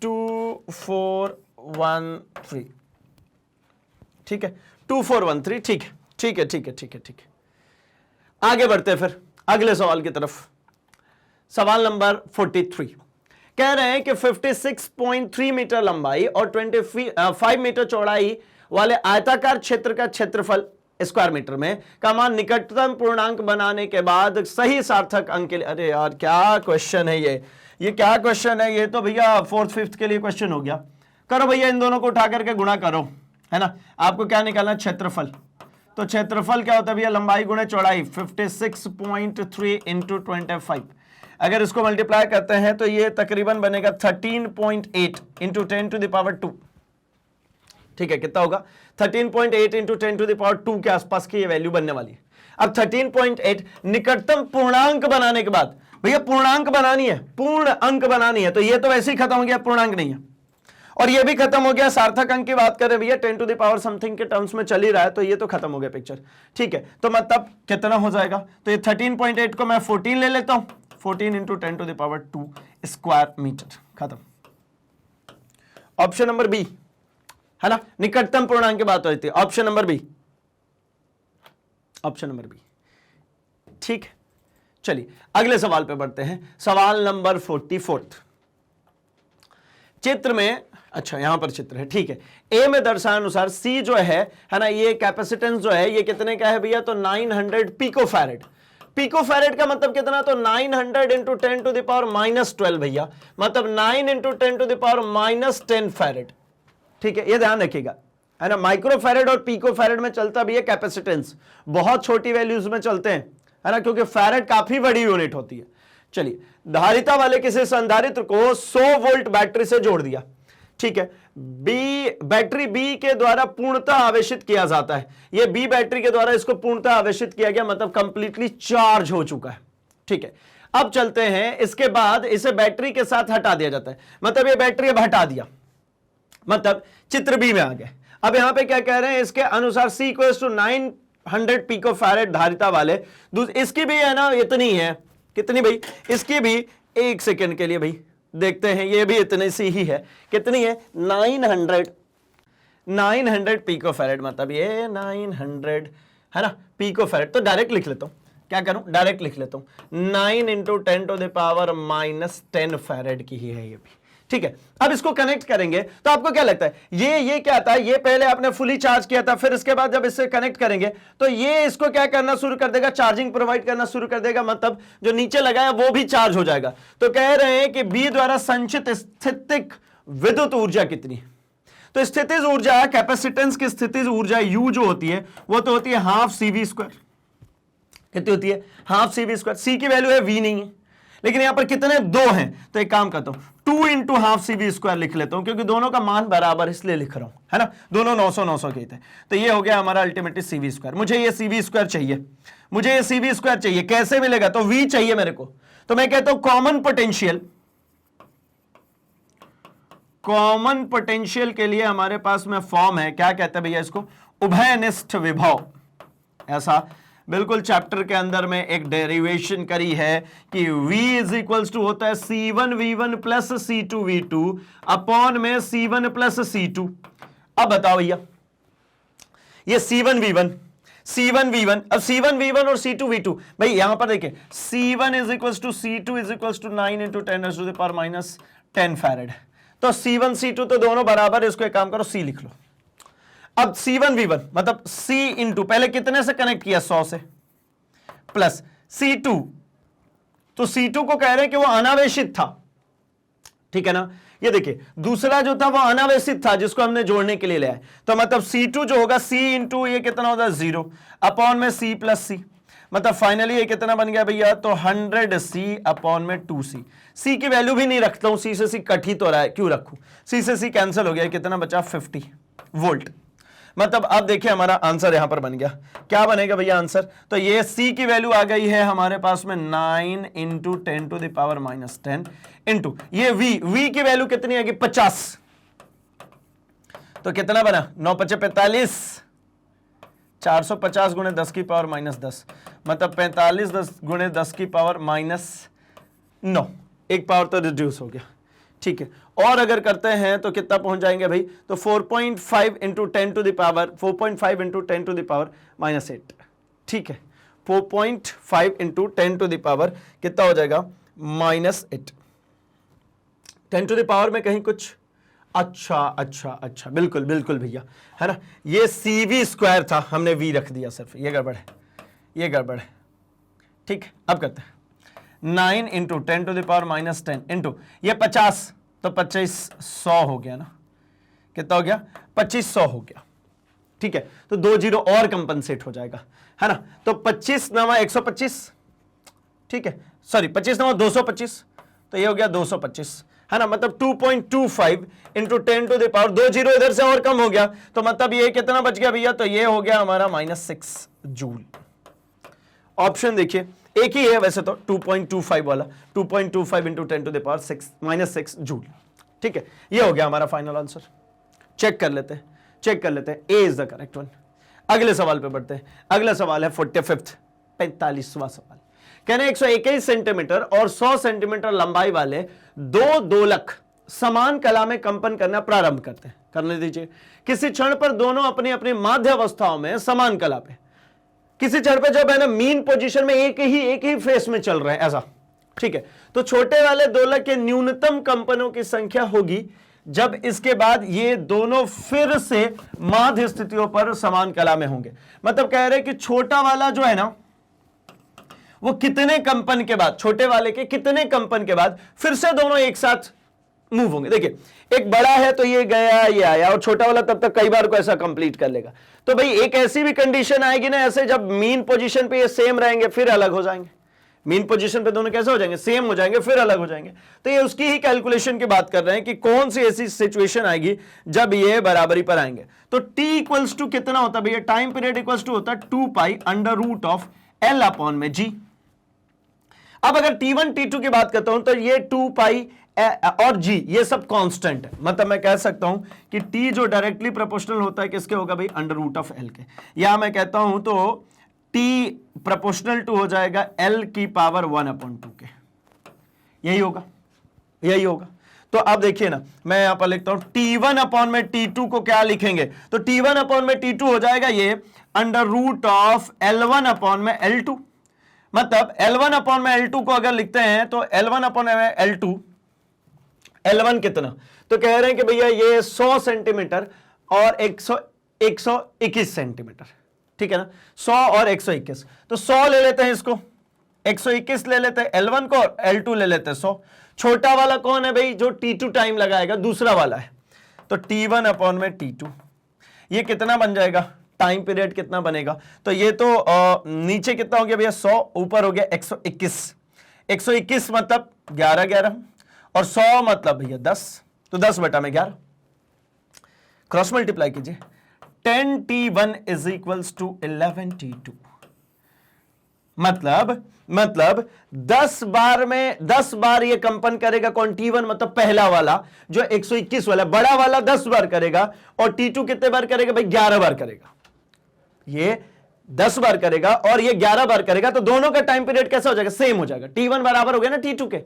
2413। ठीक है, 2413। ठीक है, आगे बढ़ते हैं फिर अगले सवाल की तरफ। सवाल नंबर 43 कह रहे हैं कि 56.3 मीटर लंबाई और 25 मीटर चौड़ाई वाले आयताकार क्षेत्र का क्षेत्रफल स्क्वायर मीटर में का मान निकटतम पूर्णांक बनाने के बाद सही सार्थक अंक के लिए। अरे यार क्या क्वेश्चन है ये क्या क्वेश्चन है, ये तो भैया 4th 5th के लिए क्वेश्चन हो गया। करो भैया, इन दोनों को उठा करके गुणा करो, है ना, आपको क्या निकालना, क्षेत्रफल। तो क्षेत्रफल क्या होता है भैया, लंबाई गुणे चौड़ाई, 56.3 इंटू 25। अगर इसको मल्टीप्लाई करते हैं तो ये तकरीबन बनेगा 13.8 इंटू 10⁻²। ठीक है, कितना होगा, 13.8 इंटू 10⁻² के आसपास की ये वैल्यू बनने वाली है। अब 13.8 निकटतम पूर्णांक बनाने के बाद, भैया पूर्णांक बनानी है, पूर्ण अंक बनानी है, तो ये तो वैसे ही खत्म हो गया, पूर्णांक नहीं है, और ये भी खत्म हो गया। सार्थक अंक की बात करें भैया 10 समथिंग के टर्म्स में चल ही रहा है, तो ये तो खत्म हो गया पिक्चर। ठीक है, तो मतलब कितना हो जाएगा, तो ये 13.8 को मैं 14 ले लेता हूं, 14 इंटू 10⁻² स्क्वायर मीटर, खत्म। ऑप्शन नंबर बी, है ना, निकटतम पूर्णांक की बात हो रही थी, option number B, option number B. ठीक, चलिए अगले सवाल पे बढ़ते हैं, सवाल नंबर 44। चित्र में, अच्छा यहां पर चित्र है, ठीक है, ए में दर्शाए अनुसार सी जो है ना, ये कैपेसिटेंस जो है ये कितने का है भैया, तो 900 पिकोफैरेड। पिकोफैरेड का मतलब कितना, तो 900 इंटू 10 टू द पावर -12 भैया, मतलब 9 into 10 to the power -10 farad. ठीक है, ये ध्यान रखिएगा, है ना, माइक्रोफैरेड और पिकोफैरेड में चलता भी है कैपेसिटेंस, बहुत छोटी वैल्यूज में चलते हैं, है ना, क्योंकि फैरेड काफी बड़ी यूनिट होती है। चलिए, धारिता वाले किसी संधारित्र को 100 वोल्ट बैटरी से जोड़ दिया, ठीक है, बी बैटरी बी के द्वारा पूर्णतः आवेशित किया जाता है, ये बी बैटरी के द्वारा इसको पूर्णतः आवेशित किया गया, मतलब कंप्लीटली चार्ज हो चुका है। ठीक है, अब चलते हैं, इसके बाद इसे बैटरी के साथ हटा दिया जाता है, मतलब ये बैटरी अब हटा दिया, मतलब चित्र बी में आ गए। अब यहां पे क्या कह रहे हैं, इसके अनुसार C इक्वल्स टू 900 पिकोफैरेड धारिता वाले, इसकी भी है ना इतनी है, कितनी भाई, इसकी भी, एक सेकंड के लिए भाई देखते हैं, ये भी इतनी सी ही है, कितनी है, 900 पिकोफैरेड, मतलब ये 900 है ना पिकोफैरेड। तो डायरेक्ट लिख लेता हूं, क्या करूं, डायरेक्ट लिख लेता हूं, 9 into 10 to the power -10 farad की ही है ये भी। ठीक है, अब इसको कनेक्ट करेंगे तो आपको क्या लगता है, ये क्या था, ये पहले आपने फुली चार्ज किया था, फिर इसके बाद जब इससे कनेक्ट करेंगे तो ये इसको क्या करना शुरू कर देगा, चार्जिंग प्रोवाइड करना शुरू कर देगा, मतलब जो नीचे लगाया वो भी चार्ज हो जाएगा। तो कह रहे हैं कि बी द्वारा संचित स्थितिक विद्युत ऊर्जा कितनी, तो स्थितिज ऊर्जा, कैपेसिटेंस की स्थितिज ऊर्जा यू जो होती है वो तो होती है हाफ CV²। कितनी होती है, हाफ CV²। सी की वैल्यू है वी नहीं है, लेकिन यहां पर कितने, दो हैं, तो एक काम करता हूं 2 इंटू हाफ CV² लिख लेता हूं, क्योंकि दोनों का मान बराबर इसलिए लिख रहा हूं, है ना, दोनों 900 के थे। तो ये हो गया हमारा अल्टीमेटली CV²। मुझे ये CV² चाहिए, मुझे ये CV² चाहिए, कैसे मिलेगा, तो V चाहिए मेरे को, तो मैं कहता हूं कॉमन पोटेंशियल, कॉमन पोटेंशियल के लिए हमारे पास में फॉर्म है, क्या कहते हैं भैया इसको, उभयनिष्ठ विभव। ऐसा बिल्कुल चैप्टर के अंदर में एक डेरिवेशन करी है कि V इज इक्वल्स टू होता है C1V1 प्लस C2V2 अपॉन में C1 प्लस C2। अब बताओ भैया, ये C1V1, अब C1V1 और C2V2, भाई यहां पर देखिए, C1 is equals to C2 is equals to 9 into 10 to the power -10 farad. तो C1 C2 तो दोनों बराबर है, इसको एक काम करो C लिख लो। अब C1V1 मतलब C इंटू, पहले कितने से कनेक्ट किया, 100 से, प्लस C2, तो C2 को कह रहे हैं कि वो अनावेशित था, ठीक है ना, ये देखिए दूसरा जो था वो अनावेशित था जिसको हमने जोड़ने के लिए ले आए, तो मतलब C2 जो होगा C इंटू ये कितना होता है 0 अपॉन में C प्लस C, मतलब फाइनली ये कितना बन गया भैया, तो 100C अपॉन में 2C। C की वैल्यू भी नहीं रखता हूं, C से C कट ही तो रहा है, क्यों रखूं, C से C कैंसिल हो गया, कितना बचा 50 वोल्ट। मतलब अब देखिए हमारा आंसर यहां पर बन गया, क्या बनेगा भैया आंसर, तो ये C की वैल्यू आ गई है हमारे पास में 9 into 10 to the power -10 into ये V की वैल्यू कितनी आएगी 50, तो कितना बना 9 × 5 = 45, 450 गुणे 10 की पावर -10, मतलब 45 गुणे 10 की पावर -9, एक पावर तो रिड्यूस हो गया। ठीक है, और अगर करते हैं तो कितना पहुंच जाएंगे भाई, तो 4.5 into 10 to the power 4.5 into 10 to the power -8। ठीक है, 4.5 इंटू 10 टू द पावर कितना हो जाएगा -8। 10 टू द पावर में कहीं कुछ, अच्छा बिल्कुल बिल्कुल भैया, है ना, ये CV² था, हमने V रख दिया सिर्फ, ये गड़बड़ है, ये गड़बड़ है। ठीक, अब करते हैं 9 into 10 to the power -10 into ये 50, तो 2500 हो गया ना, कितना हो गया 2500 हो गया। ठीक है, तो 2 जीरो और कंपनसेट हो जाएगा, है ना, तो 25 नवा 125, ठीक है, सॉरी 25 नवा 225, तो ये हो गया 225, है ना, मतलब 2.25 into 10 to the power, 2 zero इधर से और कम हो गया, तो मतलब ये कितना बच गया भैया, तो ये हो गया हमारा -6 जूल। ऑप्शन देखिए एक ही है वैसे तो, 2.25 वाला, 2.25 into 10 to the power -6 joule. ठीक है, ये हो गया हमारा फाइनल आंसर। चेक कर लेते हैं, ए इज द करेक्ट वन। अगले सवाल पे बढ़ते हैं, अगला सवाल है 45वां सवाल। कहने 121 सेंटीमीटर और 100 सेंटीमीटर लंबाई वाले दो दोलक समान कला में कंपन करना प्रारंभ करते हैं। करने दीजिए। किसी क्षण पर दोनों अपनी अपनी माध्य अवस्थाओं में समान कला पे, किसी क्षण पे जब है ना मीन पोजीशन में एक ही फेस में चल रहे हैं ऐसा, ठीक है। तो छोटे वाले दोलक के न्यूनतम कंपनों की संख्या होगी जब इसके बाद ये दोनों फिर से माध्य स्थितियों पर समान कला में होंगे। मतलब कह रहे कि छोटा वाला जो है ना वो कितने कंपन के बाद, छोटे वाले के कितने कंपन के बाद फिर से दोनों एक साथ मूव होंगे। देखिए एक बड़ा है तो ये गया ये आया, और छोटा वाला तब तक कई बार को ऐसा कंप्लीट कर लेगा। तो भाई एक ऐसी भी कंडीशन आएगी ना ऐसे, जब मीन पोजीशन पे ये सेम रहेंगे फिर अलग हो जाएंगे। मीन पोजीशन पे दोनों कैसे हो जाएंगे, सेम हो जाएंगे फिर अलग हो जाएंगे। तो ये उसकी ही कैलकुलेशन की बात कर रहे हैं कि कौन सी ऐसी सिचुएशन आएगी जब ये बराबरी पर आएंगे। तो t इक्वल्स टू कितना होता है भैया, टाइम पीरियड इक्वल्स टू होता है 2 pi under root of L upon में G। अब अगर T1 T2 की बात करता हूं तो ये 2 पाई और G ये सब कांस्टेंट है। मतलब मैं कह सकता हूं कि T जो डायरेक्टली प्रोपोर्शनल होता है किसके होगा भाई, अंडर रूट ऑफ L के। या मैं कहता हूं तो T प्रोपोर्शनल टू हो जाएगा L की पावर 1/2 के। यही होगा, यही होगा। तो अब देखिए ना, मैं यहां पर लिखता हूं T1 अपॉन में T2 को क्या लिखेंगे, तो T1 अपॉन में T2 हो जाएगा ये under root of L1 upon में L2। मतलब L1 अपॉन में L2 को अगर लिखते हैं तो L1 अपॉन में L2, L1 कितना, तो कह रहे हैं कि भैया ये 100 सेंटीमीटर और 121 सेंटीमीटर, ठीक है ना, 100 और 121। तो 100 ले लेते हैं इसको, 121 ले लेते हैं L1 को, और L2 ले लेते हैं 100। छोटा वाला कौन है भाई, जो T2 टाइम लगाएगा, दूसरा वाला है। तो T1 अपॉन में T2 ये कितना बन जाएगा, टाइम पीरियड कितना बनेगा, तो ये तो नीचे कितना हो गया भैया 100, ऊपर हो गया 121। 121 मतलब 11 और 100 मतलब भैया 10, तो 10 बटा में 11, क्रॉस मल्टीप्लाई कीजिए। 10T1 is equals to 11T2। मतलब 10 बार ये कंपन करेगा कौन, T1 मतलब पहला वाला जो 121 वाला, बड़ा वाला 10 बार करेगा, और T2 कितने बार करेगा भाई, 11 बार करेगा। ये 10 बार करेगा और ये 11 बार करेगा, तो दोनों का टाइम पीरियड कैसा हो जाएगा, सेम हो जाएगा। T1 बराबर हो गया ना T2 के,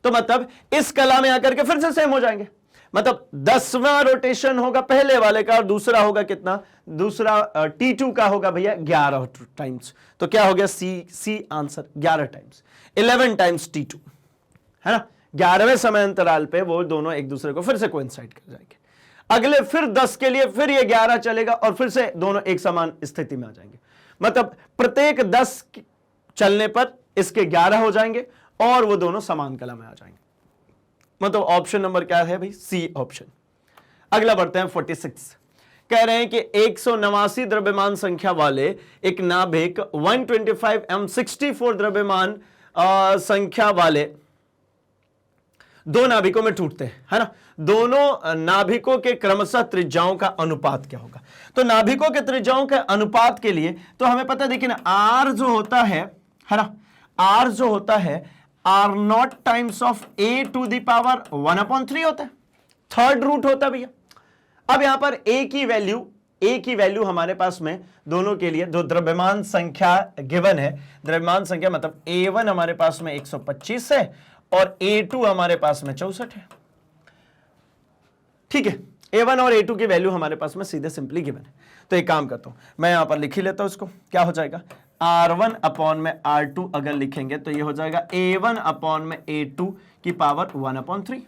तो मतलब इस कला में आकर के फिर से सेम हो जाएंगे। मतलब 10वां रोटेशन होगा पहले वाले का, और दूसरा होगा कितना, दूसरा T2 का होगा भैया 11 टाइम्स। तो क्या हो गया, C answer 11 times, 11 times T2 है ना। 11वें समय अंतराल पे वो दोनों एक दूसरे को फिर से कोइंसाइड कर जाएंगे। अगले फिर 10 के लिए फिर ये 11 चलेगा, और फिर से दोनों एक समान स्थिति में आ जाएंगे। मतलब प्रत्येक 10 चलने पर इसके 11 हो जाएंगे और वो दोनों समान कला में आ जाएंगे। मतलब ऑप्शन नंबर क्या है भाई, सी ऑप्शन। अगला बढ़ते हैं 46। कह रहे हैं कि 189 द्रव्यमान संख्या वाले एक नाभिक 125 m64 द्रव्यमान संख्या वाले दो नाभिकों में टूटते हैं, है ना। दोनों नाभिकों के क्रमशः त्रिज्याओं का अनुपात क्या होगा। तो नाभिकों के त्रिज्याओं के अनुपात के लिए तो हमें पता है, देखिए ना, आर जो होता है ना, आर जो होता है R0 times of a to the power 1/3 होता है, थर्ड रूट होता है भैया। अब यहां पर a की वैल्यू हमारे पास में दोनों के लिए, जो द्रव्यमान संख्या गिवन है, द्रव्यमान संख्या मतलब A1 हमारे पास में 125 है और A2 हमारे पास में 64 है, ठीक है। A1 और A2 की वैल्यू हमारे पास में सीधे सिंपली गिवन है। तो एक काम करता हूं, मैं यहां पर लिख ही लेता हूं इसको, क्या हो जाएगा, R1 अपॉन में R2 अगर लिखेंगे तो ये हो जाएगा A1 अपॉन में A2 की पावर 1/3,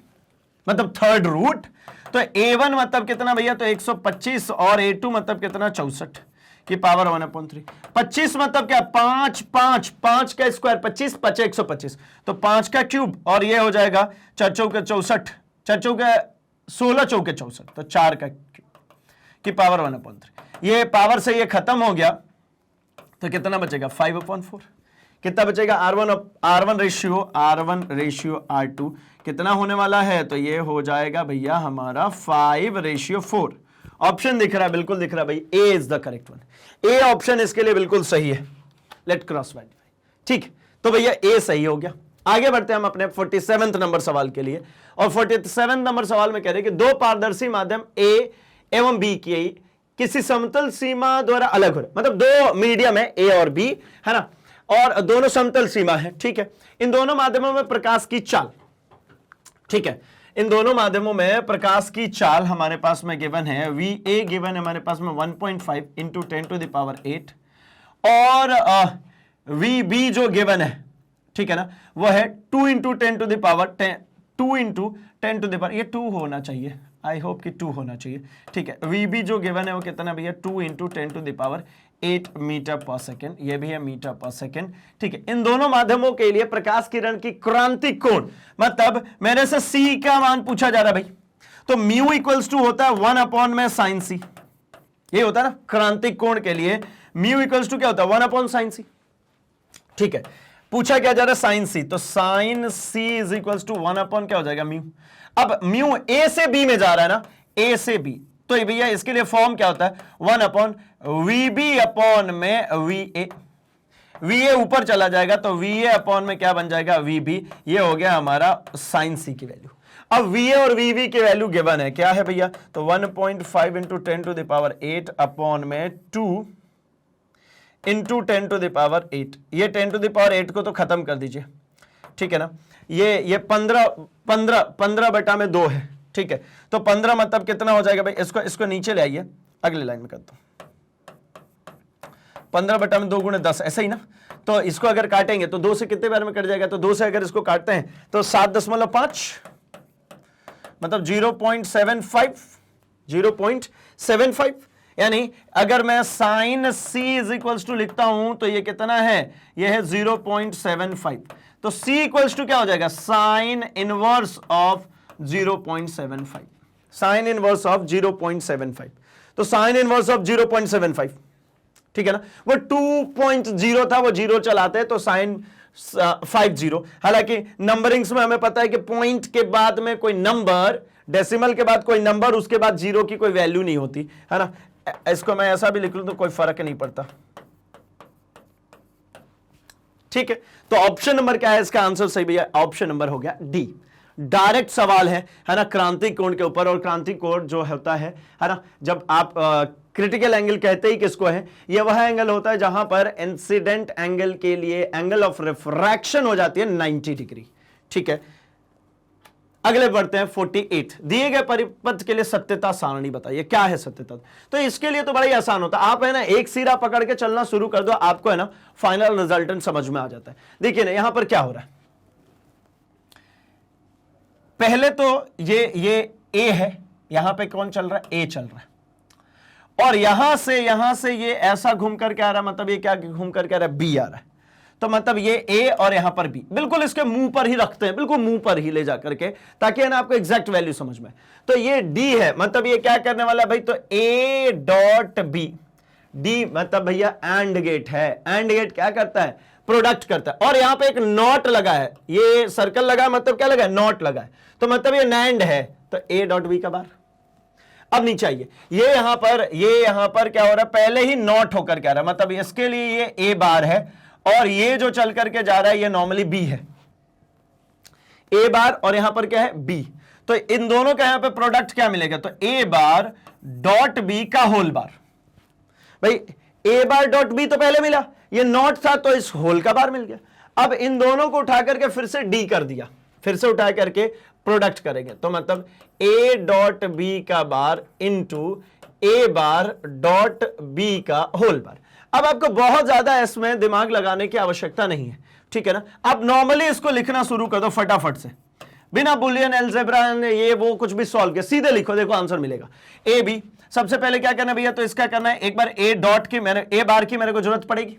मतलब थर्ड रूट। तो A1 मतलब कितना भैया, तो 125, और A2 मतलब कितना, 64 की पावर 1/3। 25 मतलब क्या, 5 का स्क्वायर 25, 5 125, तो 5 का क्यूब, और ये हो जाएगा 4 चौके 64, 4 चौके 16 चौके 64, तो 4 का क्यूब की पावर 1/3। ये पावर से ये खत्म हो गया, तो कितना बचेगा, 5/4। कितना बचेगा, R1 रेशियो R2 कितना होने वाला है, तो ये हो जाएगा भैया हमारा 5/4। ऑप्शन दिख रहा है, बिल्कुल दिख रहा है भाई, A is the correct one. A option इसके लिए बिल्कुल सही है। लेट क्रॉस वेरीफाई, ठीक। तो भैया ए सही हो गया। आगे बढ़ते हैं हम अपने 47वें नंबर सवाल के लिए, और 47वें नंबर सवाल में कह रहे हैं कि दो पारदर्शी माध्यम ए एवं बी की किसी समतल सीमा द्वारा अलग हो रहे, मतलब दो मीडियम है ए और बी, है ना, और दोनों समतल सीमा है, ठीक है। इन दोनों माध्यमों में प्रकाश की चाल, ठीक है, इन दोनों माध्यमों में प्रकाश की चाल हमारे पास में गिवन है, VA गिवन है हमारे पास में 1.5 इंटू 10⁸ और VB जो गिवन है, ठीक है ना, वो है 2 इंटू 10⁻10, 2 इंटू 10⁻, ये 2 होना चाहिए, आई होप कि 2 होना चाहिए, ठीक है। VB जो गिवन है वो कितना भैया, 2 इंटू 10⁸8 मीटर पर सेकेंड, ये भी है मीटर पर सेकेंड, ठीक है। इन दोनों माध्यमों के लिए प्रकाश किरण की क्रांतिक कोण, मतलब मेरे से C का मान पूछा जा रहा है भाई, तो म्यू इक्वल्स टू होता है 1/sin c, ये होता है ना क्रांतिक कोण के लिए म्यू इक्वल्स टू क्या होता है 1/sin c, ठीक है। पूछा क्या जा रहा है साइन सी, तो sine C is equals to 1/ क्या हो जाएगा म्यू। अब म्यू ए से बी में जा रहा है ना, ए से बी, तो भैया इसके लिए फॉर्म क्या होता है 1/VB में VA, VA ऊपर चला जाएगा तो VA में क्या बन जाएगा VB, ये हो गया हमारा साइन सी की वैल्यू। अब VA और VB की वैल्यू गिवन है, क्या है भैया, तो 1.5 इंटू 10⁸8 में 2 इंटू 10⁸8, ये 10⁸8 को तो खत्म कर दीजिए, ठीक है ना, ये 15/2 है, ठीक है। तो 15 मतलब कितना हो जाएगा भाई, इसको नीचे ले आइए, अगले लाइन में करता हूं, 15/2 गुणे 10, ऐसा ही ना। तो इसको अगर काटेंगे तो 2 से कितने बार में कट जाएगा, तो 2 से अगर इसको काटते हैं तो 7.5 मतलब 0.75, यानी अगर मैं sine C is equals to लिखता हूं तो ये कितना है, ये है 0.75, तो C इक्वल्स टू क्या हो जाएगा, sine inverse of 0.75, sine inverse of 0.75, तो साइन इनवर्स ऑफ 0.75, ठीक है ना। वो 2.0 था, वो 0 चलाते हैं तो साइन 50, हालांकि नंबरिंग्स में हमें पता है कि पॉइंट के बाद में कोई नंबर, डेसिमल के बाद कोई नंबर, उसके बाद 0 की कोई वैल्यू नहीं होती है ना। इसको मैं ऐसा भी लिख लूं तो कोई फर्क नहीं पड़ता, ठीक है। तो ऑप्शन नंबर क्या है इसका आंसर सही भैया, ऑप्शन नंबर हो गया डी। डायरेक्ट सवाल है ना क्रांतिक कोण के ऊपर, और क्रांतिक कोण जो होता है ना, जब आप क्रिटिकल एंगल कहते ही किसको है, ये वह एंगल होता है जहां पर इंसिडेंट एंगल के लिए एंगल ऑफ रिफ्रैक्शन हो जाती है 90 डिग्री, ठीक है। अगले बढ़ते हैं 48, दिए गए परिपथ के लिए सत्यता सारणी बताइए, क्या है सत्यता। तो इसके लिए तो बड़ा ही आसान होता है, आप है ना एक सिरा पकड़ के चलना शुरू कर दो, आपको है ना फाइनल रिजल्टेंट समझ में आ जाता है। देखिए ना यहां पर क्या हो रहा है, पहले तो ये A है, यहां पे कौन चल रहा है, A चल रहा है, और यहां से ये ऐसा घूम करके आ रहा है, मतलब ये क्या घूम करके आ रहा है, B आ रहा है, तो मतलब ये A और यहां पर B, बिल्कुल इसके मुंह पर ही रखते हैं, बिल्कुल मुंह पर ही ले जा करके, ताकि है ना आपको एग्जैक्ट वैल्यू समझ में। तो ये D है, मतलब ये क्या करने वाला है भाई, तो A.B, D मतलब भैया एंड गेट है, एंड गेट क्या करता है, प्रोडक्ट करता है, और यहां पे एक नॉट लगा है, ये सर्कल लगा है, मतलब क्या लगा है, नॉट लगा है, तो मतलब ये नैंड है, तो A.B का बार। अब नीचे आइए, ये यहां पर क्या हो रहा है, पहले ही नॉट होकर क्या रहा है, मतलब इसके लिए ये A बार है, और ये जो चल करके जा रहा है ये नॉर्मली B है, A बार, और यहां पर क्या है B, तो इन दोनों का यहां पे प्रोडक्ट क्या मिलेगा, तो A बार डॉट B का होल बार। भाई A बार डॉट B तो पहले मिला, ये नॉट था तो इस होल का बार मिल गया। अब इन दोनों को उठा करके फिर से D कर दिया, फिर से उठा करके प्रोडक्ट करेंगे, तो मतलब A डॉट B का bar into A bar dot B का होल बार। अब आपको बहुत ज्यादा इसमें दिमाग लगाने की आवश्यकता नहीं है, ठीक है ना। आप नॉर्मली इसको लिखना शुरू कर दो फटाफट से, बिना बुलियन अलजेब्रा ये वो कुछ भी सॉल्व किया, सीधे लिखो, देखो आंसर मिलेगा। ए बी, सबसे पहले क्या करना भैया, तो इसका करना है, एक बार ए डॉट की ए बार की मेरे को जरूरत पड़ेगी,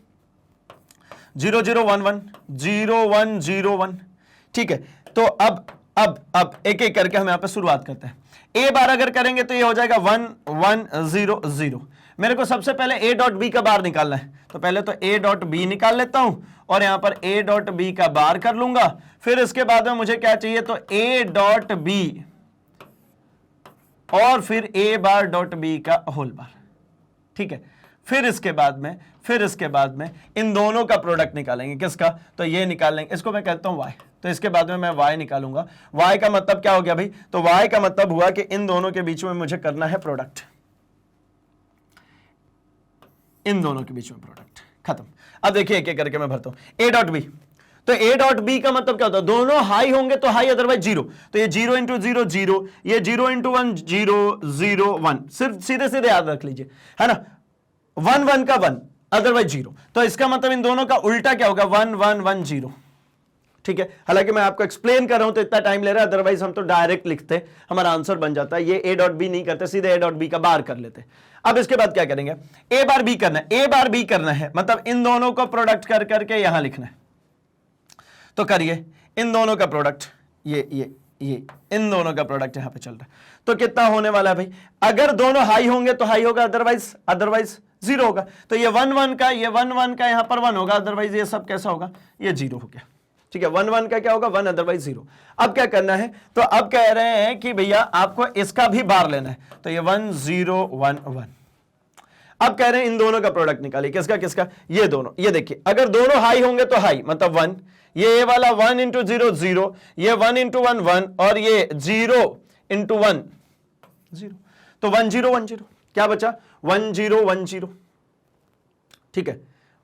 0 0 1 1 0 1 0 1, ठीक है। तो अब एक एक करके हम यहां पे शुरुआत करते हैं। ए बार अगर करेंगे तो ये हो जाएगा 1 1 0 0। मेरे को सबसे पहले ए डॉट बी का बार निकालना है, तो पहले तो ए डॉट बी निकाल लेता हूं, और यहां पर ए डॉट बी का बार कर लूंगा। फिर इसके बाद में मुझे क्या चाहिए, तो ए डॉट बी और फिर ए बार डॉट बी का होल बार, ठीक है। फिर इसके बाद में इन दोनों का प्रोडक्ट निकालेंगे, किसका, तो ये निकालेंगे, इसको मैं कहता हूं y, तो इसके बाद में मैं y निकालूंगा। y का मतलब क्या हो गया भाई, तो y का मतलब हुआ कि इन दोनों के बीच में मुझे करना है प्रोडक्ट, इन दोनों के बीच में प्रोडक्ट, खत्म। अब देखिए एक एक करके मैं भरता हूं। a डॉट बी, तो ए डॉट बी का मतलब क्या होता है, दोनों हाई होंगे तो हाई, अदरवाइज जीरो। तो ये 0 इंटू 0 0, ये 0 इंटू 1 0 0 1, सिर्फ सीधे सीधे याद रख लीजिए, है ना, 1 1 का 1, अदरवाइज 0। तो इसका मतलब इन दोनों का उल्टा क्या होगा, 1 1 1 0। ठीक है, हालांकि मैं आपको एक्सप्लेन कर रहा हूं तो इतना टाइम ले रहा है, अदरवाइज हम तो डायरेक्ट लिखते, हमारा आंसर बन जाता है। ये ए डॉट बी नहीं करते, सीधे ए डॉट बी का बार कर लेते। अब इसके बाद क्या करेंगे, ए बार बी करना है, ए बार बी करना है, मतलब इन दोनों को प्रोडक्ट कर करके यहां लिखना है। तो करिए इन दोनों का प्रोडक्ट, ये इन दोनों का प्रोडक्ट यहां पे चल रहा है, तो कितना होने वाला है भाई, अगर दोनों हाई होंगे तो हाई होगा, अदरवाइज जीरो होगा। तो ये 1 1 का, ये 1 1 का यहां पर 1 होगा, अदरवाइज ये सब कैसा होगा, ये 0 हो गया। ठीक है, 1 1 का क्या होगा, 1, अदरवाइज 0। अब क्या करना है, तो अब कह रहे हैं कि भैया आपको इसका भी बार लेना है, तो ये 1 0 1 1। अब कह रहे हैं इन दोनों का प्रोडक्ट निकालिए, किसका किसका, ये दोनों। ये देखिए अगर दोनों हाई होंगे तो हाई मतलब 1, ये वाला 1 इंटू 0 0, ये 1 इंटू 1 1, और ये 0 इंटू 1 0, तो 1 0 1 0, क्या बचा, 1 0 1 0। ठीक है,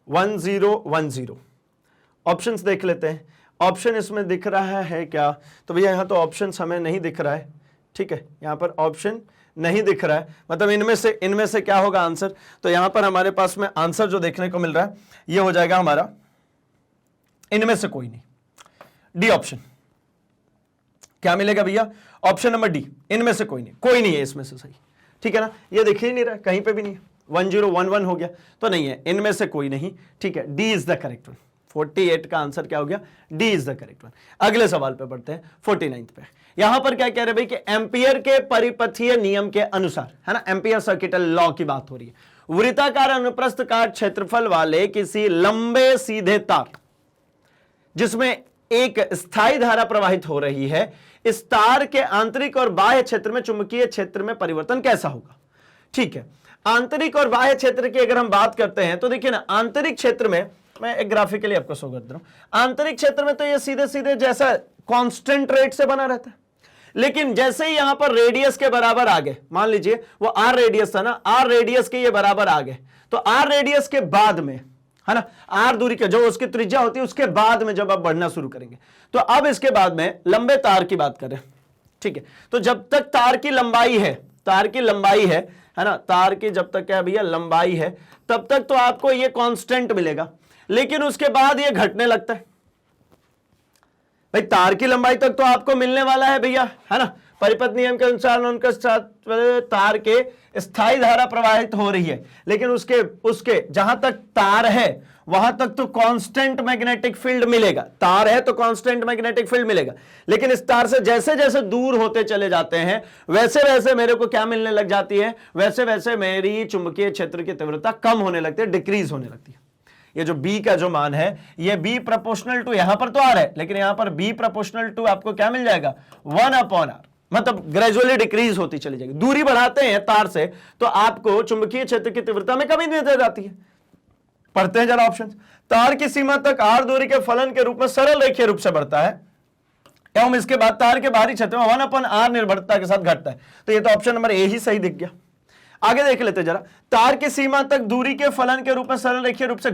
1 0 1 0। ऑप्शंस देख लेते हैं, ऑप्शन इसमें दिख रहा है क्या, तो भैया यहां तो ऑप्शंस हमें नहीं दिख रहा है। ठीक है, यहां पर ऑप्शन नहीं दिख रहा है, मतलब इनमें से क्या होगा आंसर। तो यहां पर हमारे पास में आंसर जो देखने को मिल रहा है ये हो जाएगा हमारा, इनमें से कोई नहीं, डी ऑप्शन। क्या मिलेगा भैया, ऑप्शन नंबर डी, इनमें से कोई नहीं है इसमें से सही। ठीक है ना, ये दिख ही नहीं रहा, कहीं पे भी नहीं है, 1 0 1 1 हो गया, तो नहीं है, इनमें से कोई नहीं। ठीक है, D is the correct one. 48 का आंसर क्या हो गया, D is the correct one. अगले सवाल पे बढ़ते हैं, 49 पे। यहां पर क्या कह रहे भाई कि एम्पियर के परिपथीय नियम के अनुसार, है ना, एम्पियर सर्किटल लॉ की बात हो रही है, वृत्ताकार अनुप्रस्थकार क्षेत्रफल वाले किसी लंबे सीधे तार जिसमें एक स्थायी धारा प्रवाहित हो रही है, इस तार के आंतरिक और बाह्य क्षेत्र में चुंबकीय क्षेत्र में परिवर्तन कैसा होगा। ठीक है, आंतरिक और बाह्य क्षेत्र की अगर हम बात करते हैं तो देखिए ना, आंतरिक क्षेत्र में मैं एक ग्राफिकली आपको शो कर दे रहा हूं, आंतरिक क्षेत्र में तो ये सीधे सीधे जैसा कांस्टेंट रेट से बना रहता है, लेकिन जैसे ही यहां पर रेडियस के बराबर आ गए, मान लीजिए वो आर रेडियस था ना, आर रेडियस के ये बराबर आ गए, तो आर रेडियस के बाद में, है ना, आर दूरी के जो उसकी त्रिज्या होती है उसके बाद में जब आप बढ़ना शुरू करेंगे, तो अब इसके बाद में लंबे तार की बात करें। ठीक है, तो जब तक तार की लंबाई है, है ना, तार की जब तक क्या भैया लंबाई है, तब तक तो आपको ये कांस्टेंट मिलेगा, लेकिन उसके बाद ये घटने लगता है। भाई तार की लंबाई तक तो आपको मिलने वाला है भैया, है ना, परिपथ नियम के अनुसार उनके साथ तार के स्थायी धारा प्रवाहित हो रही है, लेकिन उसके जहां तक तार है वहां तक तो कांस्टेंट मैग्नेटिक फील्ड मिलेगा, तार है तो कांस्टेंट मैग्नेटिक फील्ड मिलेगा, लेकिन इस तार से जैसे जैसे दूर होते चले जाते हैं वैसे वैसे मेरे को क्या मिलने लग जाती है, वैसे वैसे मेरी चुंबकीय क्षेत्र की तीव्रता कम होने लगती है, डिक्रीज होने लगती है। ये जो B का जो मान है, ये B प्रोपोर्शनल टू, यहां पर तो R है, लेकिन यहां पर B प्रोपोर्शनल टू आपको क्या मिल जाएगा, 1/R, मतलब ग्रेजुअली डिक्रीज होती चली जाएगी। दूरी बढ़ाते हैं तार से तो आपको चुंबकीय क्षेत्र की तीव्रता में कमी नजर जाती है। पढ़ते हैं जरा ऑप्शन। तार की सीमा तक R दूरी के फलन के रूप में सरल रेखीय रूप से बढ़ता है, एवं इसके बाद तार के बाहरी क्षेत्र में 1/R निर्भरता के साथ घटता है। तो ये तो ऑप्शन नंबर ए ही सही दिख गया। आगे देख लेते जरा, तार की सीमा तक दूरी के फलन के रूप में सरल रेखीय रूप से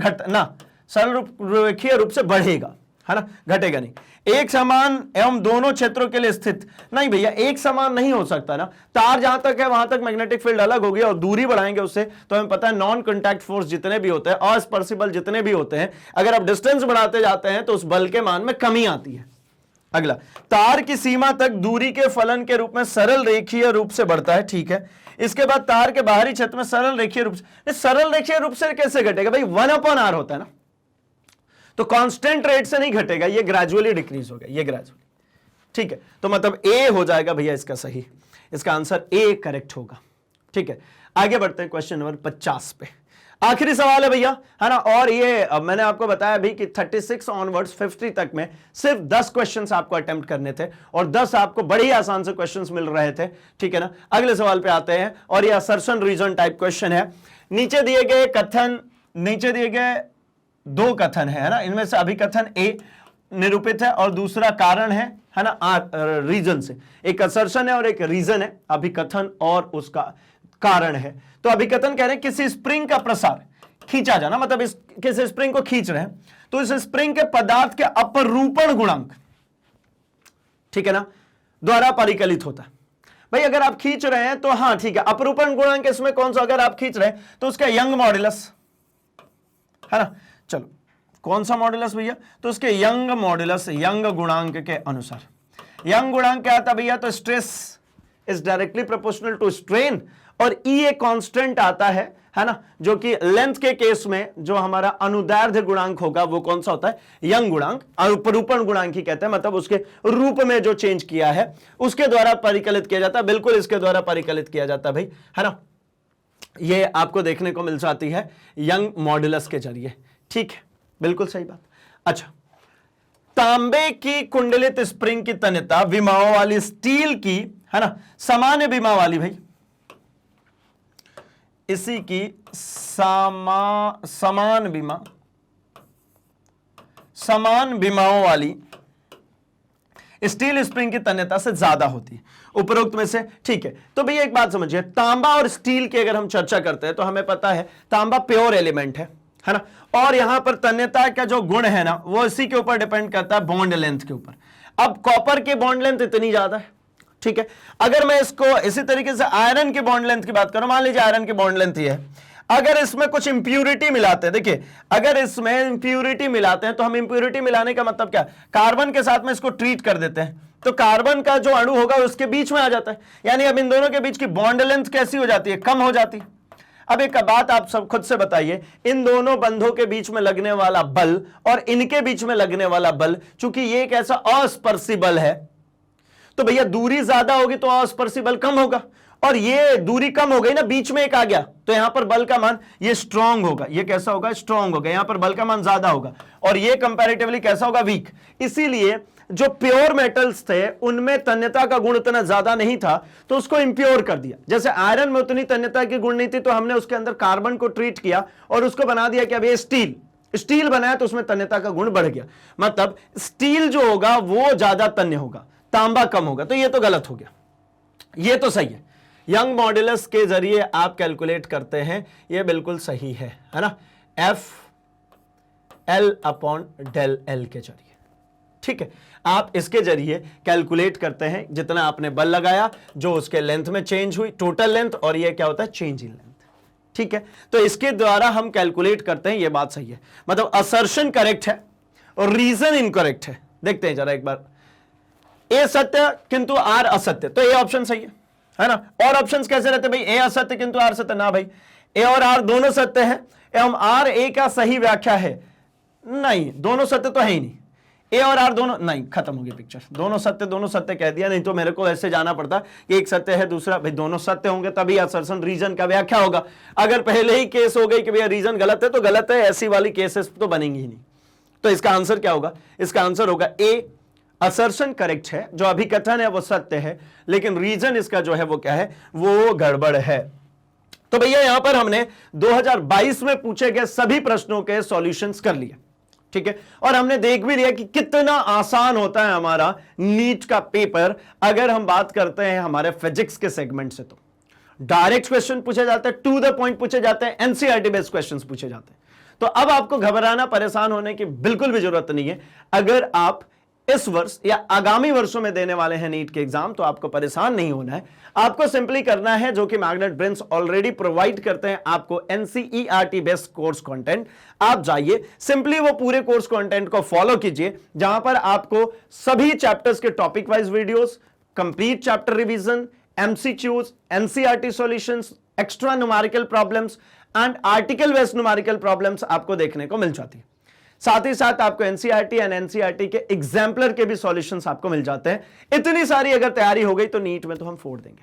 सरल रेखीय रूप से बढ़ेगा, है ना, घटेगा नहीं। एक समान एवं दोनों क्षेत्रों के लिए स्थित, नहीं भैया एक समान नहीं हो सकता ना, तार जहां तक है वहां तक मैग्नेटिक फील्ड अलग होगी और दूरी बढ़ाएंगे उससे तो हमें पता है नॉन कॉन्टैक्ट फोर्स जितने भी होते हैं, अस्पर्शिबल जितने भी होते हैं, अगर आप डिस्टेंस बढ़ाते जाते हैं तो उस बल के मान में कमी आती है। अगला, तार की सीमा तक दूरी के फलन के रूप में सरल रेखीय रूप से बढ़ता है, ठीक है। इसके बाद तार के बाहरी क्षेत्र में सरल रेखीय रूप से कैसे घटेगा भाई, 1/R होता है ना, तो कांस्टेंट रेट से नहीं घटेगा, ये ग्रेजुअली डिक्रीज होगा, ये ग्रेजुअली। ठीक है, तो मतलब ए हो जाएगा भैया इसका सही, इसका आंसर ए करेक्ट होगा। ठीक है, आगे बढ़ते हैं क्वेश्चन नंबर 50 पे। आखिरी सवाल है भैया, है ना, और ये मैंने आपको बताया भी कि 36 ऑनवर्ड्स 50 तक में सिर्फ 10 क्वेश्चंस आपको अटेम्प्ट करने थे और 10 आपको बड़े ही आसान से क्वेश्चंस मिल रहे थे। ठीक है ना, अगले सवाल पे आते हैं और ये असर्शन रीजन टाइप क्वेश्चन है। नीचे दिए गए 2 कथन है ना, इनमें से अभिकथन ए निरूपित है और दूसरा कारण है ना, रीजन से। एक असर्शन है और एक रीजन है, अभिकथन और उसका कारण है। तो अभिकथन कह रहे हैं किसी स्प्रिंग का प्रसार खींचा जाना, मतलब किसी स्प्रिंग को खींच रहे हैं तो इस स्प्रिंग के पदार्थ के अपरूपण गुणांक, ठीक है ना, द्वारा परिकलित होता है। भाई अगर आप खींच रहे हैं तो हां ठीक है, अपरूपण गुणांक इसमें कौन सा, अगर आप खींच रहे हैं तो उसका यंग मॉड्यूलस है ना। चलो कौन सा मॉड्यूलस भैया, तो उसके यंग मॉड्यूलस, यंग गुणांक के अनुसार। यंग गुणांक क्या आता भैया, तो stress is directly proportional to strain, और ई एक कांस्टेंट आता है ना, जो कि लेंथ के केस में जो हमारा अनुदैर्ध्य गुणांक होगा वो कौन सा होता है, यंग गुणांक, अपरूपण गुणांक ही कहते हैं, मतलब उसके रूप में जो चेंज किया है उसके द्वारा परिकलित किया जाता है, बिल्कुल इसके द्वारा परिकलित किया जाता है भाई, है ना। ये आपको देखने को मिल जाती है यंग मॉड्यूलस के जरिए, ठीक है, बिल्कुल सही बात। अच्छा, तांबे की कुंडलित स्प्रिंग की तन्यता विमाओं वाली स्टील की, है ना, सामान्य विमा वाली, भाई इसी की समान विमाओं वाली स्टील स्प्रिंग की तन्यता से ज्यादा होती है उपरोक्त में से, ठीक है। तो भैया एक बात समझिए, तांबा और स्टील की अगर हम चर्चा करते हैं तो हमें पता है तांबा प्योर एलिमेंट है ना, और यहां पर तन्यता का जो गुण है ना वो इसी के ऊपर डिपेंड करता है बॉन्ड लेंथ के ऊपर। अब कॉपर की बॉन्ड लेंथ इतनी ज्यादा है, ठीक है। अगर मैं इसको इसी तरीके से आयरन की बॉन्ड लेंथ की बात करूं, मान लीजिए आयरन की बॉन्ड लेंथ ये है, अगर इसमें कुछ इंप्यूरिटी मिलाते हैं, देखिए अगर इसमें इंप्यूरिटी मिलाते हैं तो हम इंप्यूरिटी मिलाने का मतलब क्या, कार्बन के साथ में इसको ट्रीट कर देते हैं तो कार्बन का जो अणु होगा उसके बीच में आ जाता है, यानी अब इन दोनों के बीच की बॉन्ड लेंथ कैसी हो जाती है, कम हो जाती है। अब एक बात आप सब खुद से बताइए, इन दोनों बंधों के बीच में लगने वाला बल और इनके बीच में लगने वाला बल, चूंकि ये एक ऐसा अस्पर्शी बल है तो भैया दूरी ज्यादा होगी तो अस्पर्शी बल कम होगा, और ये दूरी कम हो गई ना, बीच में एक आ गया तो यहां पर बल का मान ये स्ट्रांग होगा, ये कैसा होगा, स्ट्रांग होगा, यहां पर बल का मान ज्यादा होगा, और ये कंपैरेटिवली कैसा होगा, वीक। इसीलिए जो प्योर मेटल्स थे उनमें तन्यता का गुण इतना ज्यादा नहीं था तो उसको इंप्योर कर दिया। जैसे आयरन में उतनी तन्यता की गुण नहीं थी तो हमने उसके अंदर कार्बन को ट्रीट किया और उसको बना दिया कि अब ये स्टील बनाया तो उसमें तन्यता का गुण बढ़ गया, मतलब स्टील जो होगा वो ज्यादा तन्य होगा, तांबा कम होगा। तो ये तो गलत हो गया, ये तो सही है, यंग मॉड्यूलस के जरिए आप कैलकुलेट करते हैं, ये बिल्कुल सही है ना, FL/del के जरिए, ठीक है। आप इसके जरिए कैलकुलेट करते हैं जितना आपने बल लगाया, जो उसके लेंथ में चेंज हुई, टोटल लेंथ, और ये क्या होता है, चेंज इन लेंथ, ठीक है। तो इसके द्वारा हम कैलकुलेट करते हैं, ये बात सही है, मतलब असर्शन करेक्ट है और रीजन इनकरेक्ट है। देखते हैं जरा एक बार, ए सत्य किंतु आर असत्य, तो ए ऑप्शन सही है ना। और ऑप्शंस कैसे रहते भाई, ए असत्य किंतु आर सत्य, ना भाई ए और आर दोनों सत्य है एवं आर ए का सही व्याख्या है, नहीं दोनों सत्य तो है ही नहीं, ए और आर दोनों नहीं, खत्म हो गई पिक्चर, दोनों सत्य कह दिया, नहीं तो मेरे को ऐसे जाना पड़ता कि एक सत्य है दूसरा, भाई दोनों सत्य होंगे तभी असर्शन रीजन का व्याख्या होगा। अगर पहले ही केस हो गई कि भैया रीजन गलत है तो गलत है, ऐसी वाली केसेस तो बनेंगी ही नहीं। तो इसका आंसर क्या होगा, इसका आंसर होगा ए, असर्शन करेक्ट है, जो अभिकथन है वो सत्य है, लेकिन रीजन इसका जो है वो क्या है, वो गड़बड़ है। तो भैया यहां पर हमने 2022 में पूछे गए सभी प्रश्नों के सॉल्यूशंस कर लिए, ठीक है, और हमने देख भी लिया कि कितना आसान होता है हमारा नीट का पेपर। अगर हम बात करते हैं हमारे फिजिक्स के सेगमेंट से तो डायरेक्ट क्वेश्चन पूछे जाते हैं, टू द पॉइंट पूछे जाते हैं, एनसीईआरटी बेस्ड क्वेश्चंस पूछे जाते हैं। तो अब आपको घबराना, परेशान होने की बिल्कुल भी जरूरत नहीं है। अगर आप इस वर्ष या आगामी वर्षों में देने वाले हैं नीट के एग्जाम तो आपको परेशान नहीं होना है, आपको सिंपली करना है जो कि मैग्नेट ब्रेन्स ऑलरेडी प्रोवाइड करते हैं आपको एनसीईआरटी बेस्ड कोर्स कंटेंट। आप जाइए, सिंपली वो पूरे कोर्स कंटेंट को फॉलो कीजिए, जहां पर आपको सभी चैप्टर्स के topic wise videos, complete chapter revision, MCQs, NCERT solutions, extra numerical problems and article based numerical problems आपको देखने को मिल जाती है। साथ ही साथ आपको एनसीईआरटी एंड एनसीईआरटी के एग्जाम्पलर के भी सॉल्यूशंस आपको मिल जाते हैं। इतनी सारी अगर तैयारी हो गई तो नीट में तो हम फोड़ देंगे।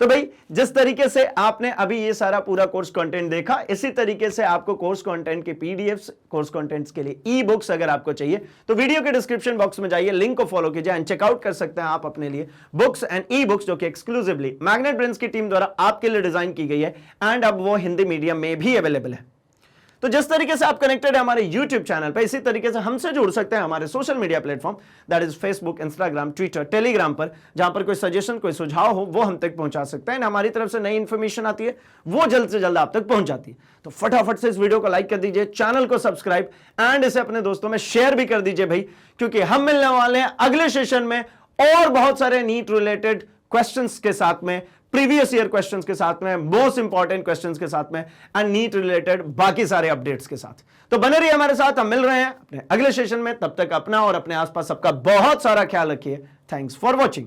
तो भाई जिस तरीके से आपने अभी ये सारा पूरा कोर्स कंटेंट देखा, इसी तरीके से आपको कोर्स कंटेंट के पीडीएफ्स, कोर्स कंटेंट्स के लिए ई बुक्स अगर आपको चाहिए तो वीडियो के डिस्क्रिप्शन बॉक्स में जाइए, लिंक को फॉलो कीजिए एंड चेकआउट कर सकते हैं आप अपने लिए बुक्स एंड ई बुक्स जो कि एक्सक्लूसिवली मैग्नेट ब्रेन्स की टीम द्वारा आपके लिए डिजाइन की गई है एंड अब वो हिंदी मीडियम में भी अवेलेबल है। तो जिस तरीके से आप कनेक्टेड है हमारे YouTube चैनल पे, इसी तरीके से हमसे जुड़ सकते हैं हमारे social media platform, that is Facebook, Instagram, Twitter, Telegram पर, जहां पर कोई सजेशन, कोई सुझाव हो वो हम तक पहुंचा सकते हैं। हमारी तरफ से नई इंफॉर्मेशन आती है वो जल्द से जल्द आप तक पहुंच जाती है। तो फटाफट से इस वीडियो को लाइक कर दीजिए, चैनल को सब्सक्राइब एंड इसे अपने दोस्तों में शेयर भी कर दीजिए भाई, क्योंकि हम मिलने वाले हैं अगले सेशन में और बहुत सारे नीट रिलेटेड क्वेश्चंस के साथ में, प्रीवियस ईयर क्वेश्चंस के साथ में, मोस्ट इंपॉर्टेंट क्वेश्चंस के साथ में एंड नीट रिलेटेड बाकी सारे अपडेट्स के साथ। तो बने रहिए हमारे साथ, हम मिल रहे हैं अपने अगले सेशन में। तब तक अपना और अपने आसपास सबका बहुत सारा ख्याल रखिए। Thanks for watching.